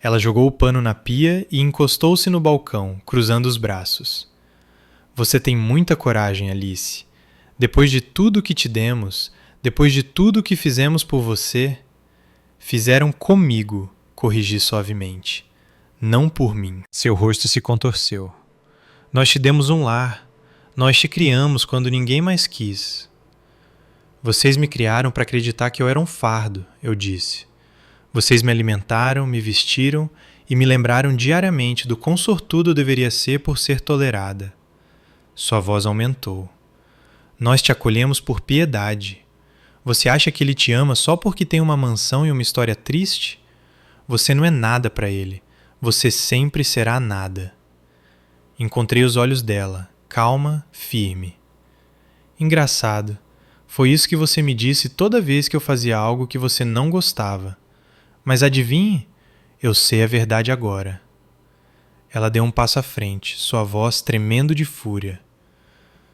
Ela jogou o pano na pia e encostou-se no balcão, cruzando os braços. Você tem muita coragem, Alice. Depois de tudo que te demos, depois de tudo que fizemos por você, fizeram comigo, corrigi suavemente. Não por mim. Seu rosto se contorceu. Nós te demos um lar. Nós te criamos quando ninguém mais quis. Vocês me criaram para acreditar que eu era um fardo, eu disse. Vocês me alimentaram, me vestiram e me lembraram diariamente do quão sortudo eu deveria ser por ser tolerada. Sua voz aumentou. Nós te acolhemos por piedade. Você acha que ele te ama só porque tem uma mansão e uma história triste? Você não é nada para ele. Você sempre será nada. Encontrei os olhos dela, calma, firme. Engraçado. Foi isso que você me disse toda vez que eu fazia algo que você não gostava. Mas adivinhe, eu sei a verdade agora. Ela deu um passo à frente, sua voz tremendo de fúria.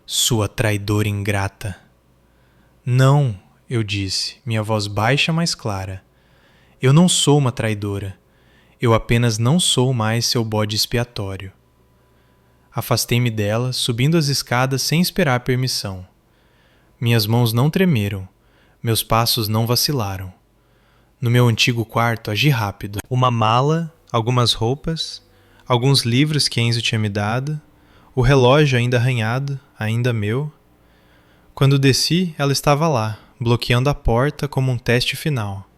Sua traidora ingrata. Não, eu disse, minha voz baixa, mas clara. Eu não sou uma traidora. Eu apenas não sou mais seu bode expiatório. Afastei-me dela, subindo as escadas sem esperar permissão. Minhas mãos não tremeram, meus passos não vacilaram. No meu antigo quarto, agi rápido. Uma mala, algumas roupas, alguns livros que Enzo tinha me dado, o relógio ainda arranhado, ainda meu. Quando desci, ela estava lá, bloqueando a porta como um teste final.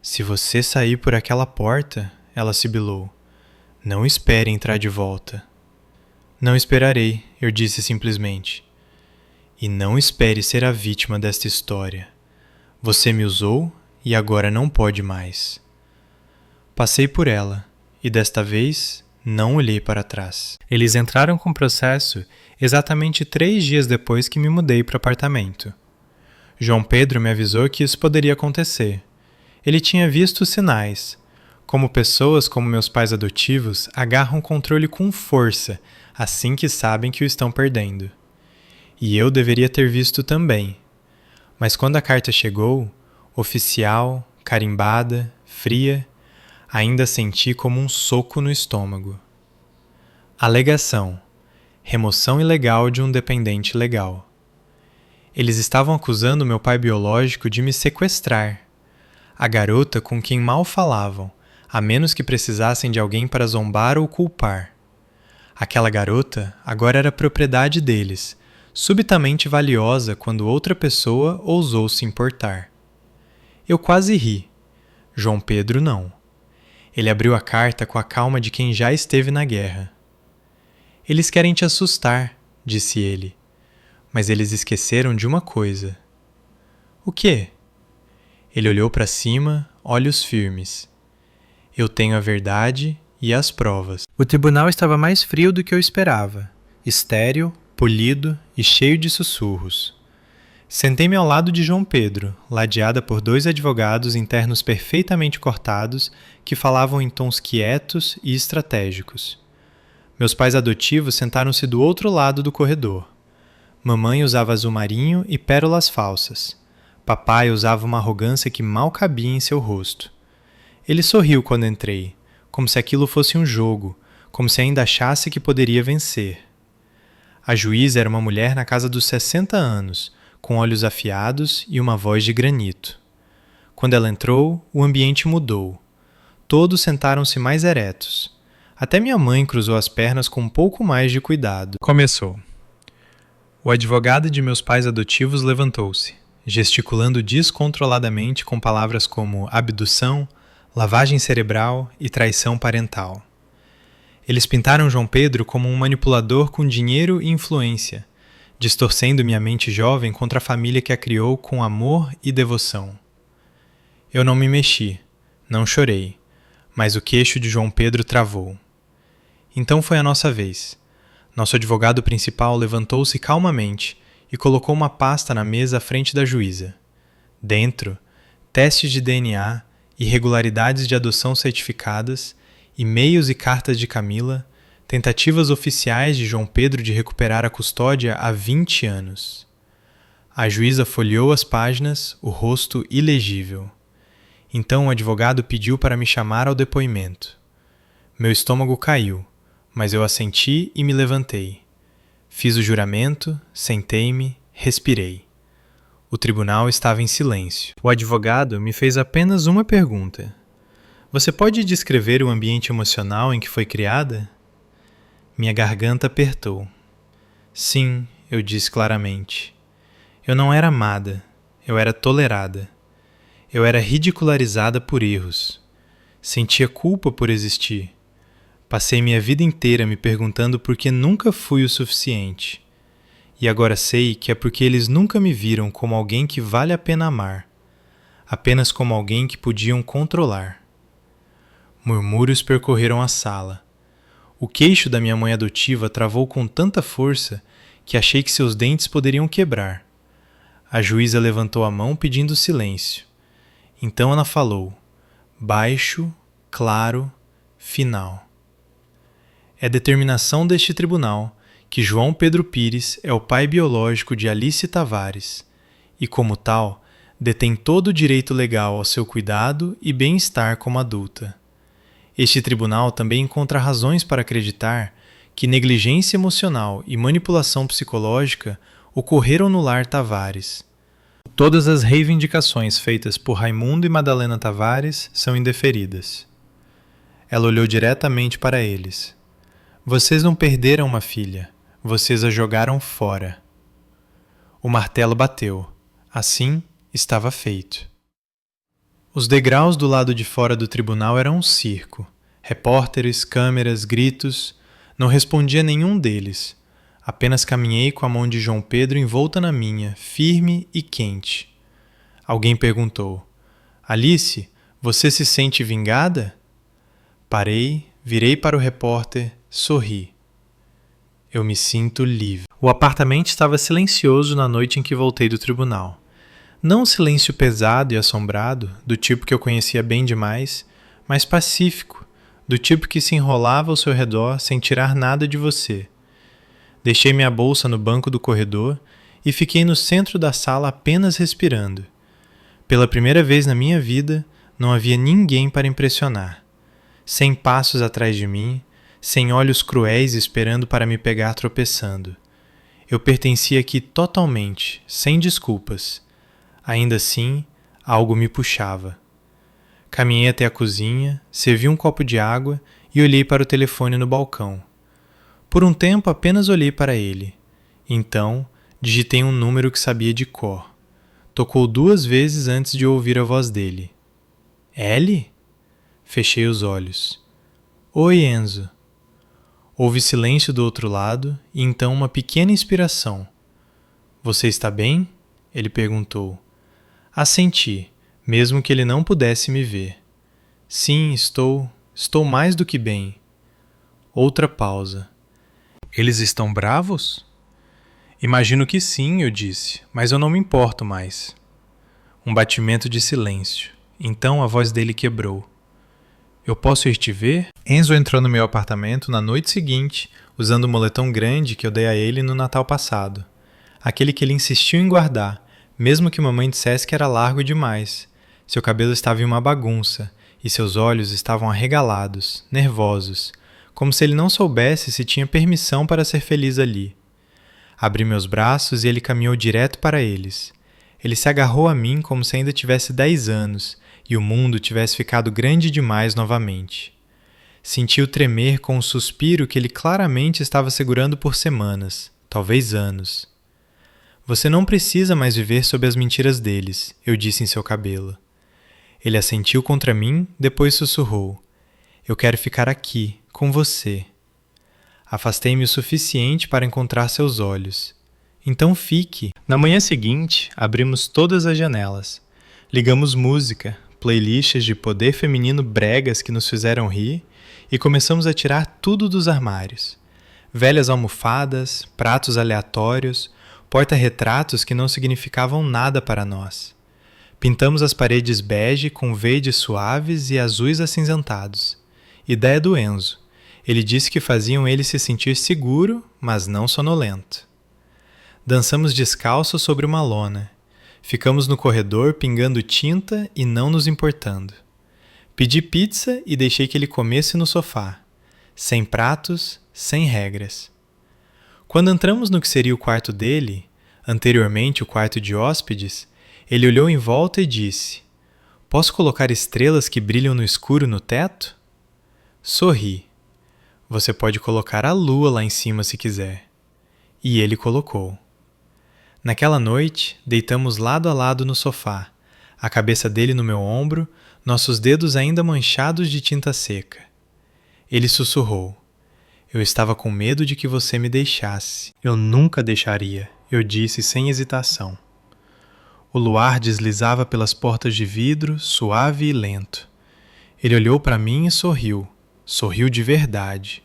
Se você sair por aquela porta, ela sibilou, não espere entrar de volta. Não esperarei, eu disse simplesmente. E não espere ser a vítima desta história. Você me usou e agora não pode mais. Passei por ela, e desta vez não olhei para trás. Eles entraram com o processo exatamente 3 dias depois que me mudei para o apartamento. João Pedro me avisou que isso poderia acontecer. Ele tinha visto os sinais, como pessoas como meus pais adotivos agarram o controle com força assim que sabem que o estão perdendo. E eu deveria ter visto também. Mas quando a carta chegou, oficial, carimbada, fria, ainda senti como um soco no estômago. Alegação: remoção ilegal de um dependente legal. Eles estavam acusando meu pai biológico de me sequestrar. A garota com quem mal falavam, a menos que precisassem de alguém para zombar ou culpar. Aquela garota agora era propriedade deles, subitamente valiosa quando outra pessoa ousou se importar. Eu quase ri. João Pedro não. Ele abriu a carta com a calma de quem já esteve na guerra. Eles querem te assustar, disse ele. Mas eles esqueceram de uma coisa. O quê? Ele olhou para cima, olhos firmes. Eu tenho a verdade e as provas. O tribunal estava mais frio do que eu esperava, estéril, polido e cheio de sussurros. Sentei-me ao lado de João Pedro, ladeada por 2 advogados em ternos perfeitamente cortados que falavam em tons quietos e estratégicos. Meus pais adotivos sentaram-se do outro lado do corredor. Mamãe usava azul marinho e pérolas falsas. Papai usava uma arrogância que mal cabia em seu rosto. Ele sorriu quando entrei, como se aquilo fosse um jogo, como se ainda achasse que poderia vencer. A juíza era uma mulher na casa dos 60 anos, com olhos afiados e uma voz de granito. Quando ela entrou, o ambiente mudou. Todos sentaram-se mais eretos. Até minha mãe cruzou as pernas com um pouco mais de cuidado. Começou. O advogado de meus pais adotivos levantou-se, gesticulando descontroladamente com palavras como abdução, lavagem cerebral e traição parental. Eles pintaram João Pedro como um manipulador com dinheiro e influência, distorcendo minha mente jovem contra a família que a criou com amor e devoção. Eu não me mexi, não chorei, mas o queixo de João Pedro travou. Então foi a nossa vez. Nosso advogado principal levantou-se calmamente e colocou uma pasta na mesa à frente da juíza. Dentro, testes de DNA, irregularidades de adoção certificadas, e-mails e cartas de Camila, tentativas oficiais de João Pedro de recuperar a custódia há 20 anos. A juíza folheou as páginas, o rosto ilegível. Então o advogado pediu para me chamar ao depoimento. Meu estômago caiu, mas eu assenti e me levantei. Fiz o juramento, sentei-me, respirei. O tribunal estava em silêncio. O advogado me fez apenas uma pergunta. Você pode descrever o ambiente emocional em que foi criada? Minha garganta apertou. Sim, eu disse claramente. Eu não era amada, eu era tolerada. Eu era ridicularizada por erros. Sentia culpa por existir. Passei minha vida inteira me perguntando por que nunca fui o suficiente. E agora sei que é porque eles nunca me viram como alguém que vale a pena amar, apenas como alguém que podiam controlar. Murmúrios percorreram a sala. O queixo da minha mãe adotiva travou com tanta força que achei que seus dentes poderiam quebrar. A juíza levantou a mão pedindo silêncio. Então ela falou, baixo, claro, final. É determinação deste tribunal que João Pedro Pires é o pai biológico de Alice Tavares e, como tal, detém todo o direito legal ao seu cuidado e bem-estar como adulta. Este tribunal também encontra razões para acreditar que negligência emocional e manipulação psicológica ocorreram no lar Tavares. Todas as reivindicações feitas por Raimundo e Madalena Tavares são indeferidas. Ela olhou diretamente para eles. Vocês não perderam uma filha, vocês a jogaram fora. O martelo bateu. Assim, estava feito. Os degraus do lado de fora do tribunal eram um circo. Repórteres, câmeras, gritos. Não respondi a nenhum deles. Apenas caminhei com a mão de João Pedro envolta na minha, firme e quente. Alguém perguntou, Alice, você se sente vingada? Parei, virei para o repórter, sorri. Eu me sinto livre. O apartamento estava silencioso na noite em que voltei do tribunal. Não um silêncio pesado e assombrado, do tipo que eu conhecia bem demais, mas pacífico, do tipo que se enrolava ao seu redor sem tirar nada de você. Deixei minha bolsa no banco do corredor e fiquei no centro da sala apenas respirando. Pela primeira vez na minha vida, não havia ninguém para impressionar. 100 passos atrás de mim, sem olhos cruéis esperando para me pegar tropeçando. Eu pertencia aqui totalmente, sem desculpas. Ainda assim, algo me puxava. Caminhei até a cozinha, servi um copo de água e olhei para o telefone no balcão. Por um tempo apenas olhei para ele. Então, digitei um número que sabia de cor. Tocou 2 vezes antes de ouvir a voz dele. Ellie? Fechei os olhos. Oi, Enzo. Houve silêncio do outro lado e então uma pequena inspiração. Você está bem? Ele perguntou. Assenti, mesmo que ele não pudesse me ver. Sim, estou mais do que bem. Outra pausa. Eles estão bravos? Imagino que sim, eu disse, mas eu não me importo mais. Um batimento de silêncio. Então a voz dele quebrou. Eu posso ir te ver? Enzo entrou no meu apartamento na noite seguinte, usando o moletom grande que eu dei a ele no Natal passado. Aquele que ele insistiu em guardar, mesmo que mamãe dissesse que era largo demais. Seu cabelo estava em uma bagunça, e seus olhos estavam arregalados, nervosos, como se ele não soubesse se tinha permissão para ser feliz ali. Abri meus braços e ele caminhou direto para eles. Ele se agarrou a mim como se ainda tivesse 10 anos, e o mundo tivesse ficado grande demais novamente. Senti-o tremer com um suspiro que ele claramente estava segurando por semanas, talvez anos. Você não precisa mais viver sob as mentiras deles, eu disse em seu cabelo. Ele assentiu contra mim, depois sussurrou. Eu quero ficar aqui, com você. Afastei-me o suficiente para encontrar seus olhos. Então fique. Na manhã seguinte, abrimos todas as janelas. Ligamos música, playlists de poder feminino bregas que nos fizeram rir e começamos a tirar tudo dos armários. Velhas almofadas, pratos aleatórios, porta-retratos que não significavam nada para nós. Pintamos as paredes bege com verdes suaves e azuis acinzentados. Ideia do Enzo. Ele disse que faziam ele se sentir seguro, mas não sonolento. Dançamos descalços sobre uma lona. Ficamos no corredor pingando tinta e não nos importando. Pedi pizza e deixei que ele comesse no sofá. Sem pratos, sem regras. Quando entramos no que seria o quarto dele, anteriormente o quarto de hóspedes, ele olhou em volta e disse: Posso colocar estrelas que brilham no escuro no teto? Sorri. Você pode colocar a lua lá em cima se quiser. E ele colocou. Naquela noite, deitamos lado a lado no sofá, a cabeça dele no meu ombro, nossos dedos ainda manchados de tinta seca. Ele sussurrou. Eu estava com medo de que você me deixasse. Eu nunca deixaria, eu disse sem hesitação. O luar deslizava pelas portas de vidro, suave e lento. Ele olhou para mim e sorriu. Sorriu de verdade.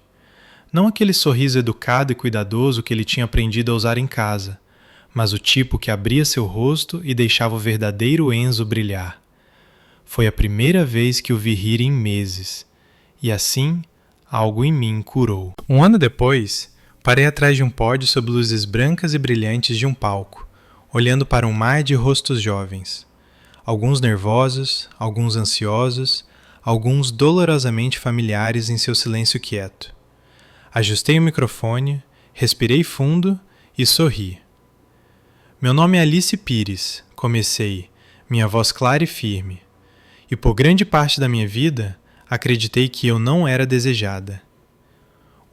Não aquele sorriso educado e cuidadoso que ele tinha aprendido a usar em casa, mas o tipo que abria seu rosto e deixava o verdadeiro Enzo brilhar. Foi a primeira vez que o vi rir em meses, e assim, algo em mim curou. Um ano depois, parei atrás de um pódio sob luzes brancas e brilhantes de um palco, olhando para um mar de rostos jovens. Alguns nervosos, alguns ansiosos, alguns dolorosamente familiares em seu silêncio quieto. Ajustei o microfone, respirei fundo e sorri. Meu nome é Alice Pires, comecei, minha voz clara e firme. E por grande parte da minha vida, acreditei que eu não era desejada.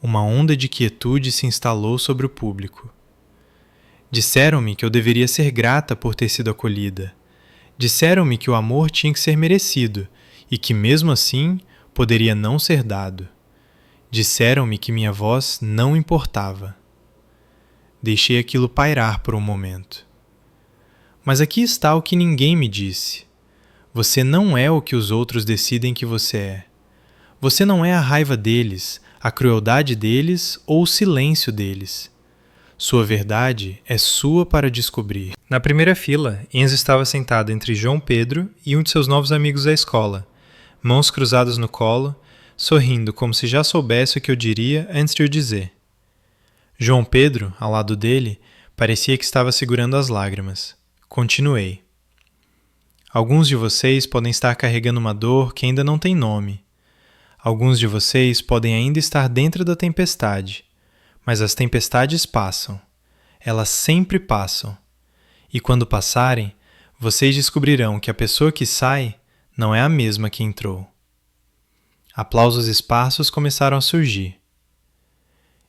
Uma onda de quietude se instalou sobre o público. Disseram-me que eu deveria ser grata por ter sido acolhida. Disseram-me que o amor tinha que ser merecido e que, mesmo assim, poderia não ser dado. Disseram-me que minha voz não importava. Deixei aquilo pairar por um momento. Mas aqui está o que ninguém me disse. Você não é o que os outros decidem que você é. Você não é a raiva deles, a crueldade deles ou o silêncio deles. Sua verdade é sua para descobrir. Na primeira fila, Enzo estava sentado entre João Pedro e um de seus novos amigos da escola, mãos cruzadas no colo, sorrindo como se já soubesse o que eu diria antes de o dizer. João Pedro, ao lado dele, parecia que estava segurando as lágrimas. Continuei. Alguns de vocês podem estar carregando uma dor que ainda não tem nome. Alguns de vocês podem ainda estar dentro da tempestade, mas as tempestades passam. Elas sempre passam. E quando passarem, vocês descobrirão que a pessoa que sai não é a mesma que entrou. Aplausos esparsos começaram a surgir.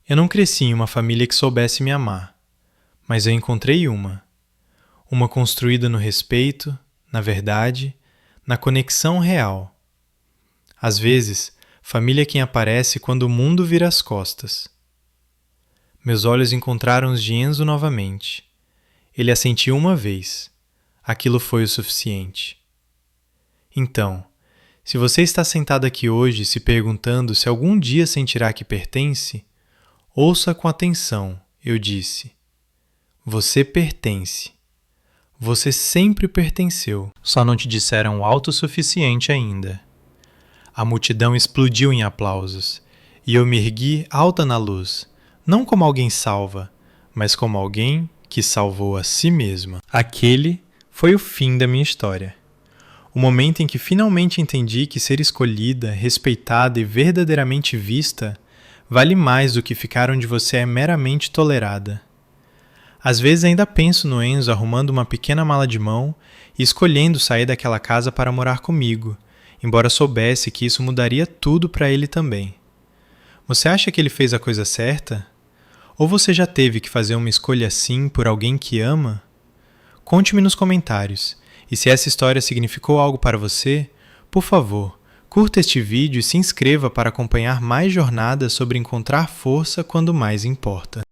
Eu não cresci em uma família que soubesse me amar, mas eu encontrei uma construída no respeito, na verdade, na conexão real. Às vezes, família é quem aparece quando o mundo vira as costas. Meus olhos encontraram os de Enzo novamente. Ele assentiu uma vez. Aquilo foi o suficiente. Então, se você está sentado aqui hoje se perguntando se algum dia sentirá que pertence, ouça com atenção, eu disse. Você pertence. Você sempre pertenceu. Só não te disseram o autossuficiente ainda. A multidão explodiu em aplausos, e eu me ergui alta na luz, não como alguém salva, mas como alguém que salvou a si mesma. Aquele foi o fim da minha história. O momento em que finalmente entendi que ser escolhida, respeitada e verdadeiramente vista vale mais do que ficar onde você é meramente tolerada. Às vezes ainda penso no Enzo arrumando uma pequena mala de mão e escolhendo sair daquela casa para morar comigo, embora soubesse que isso mudaria tudo para ele também. Você acha que ele fez a coisa certa? Ou você já teve que fazer uma escolha assim por alguém que ama? Conte-me nos comentários, e se essa história significou algo para você, por favor, curta este vídeo e se inscreva para acompanhar mais jornadas sobre encontrar força quando mais importa.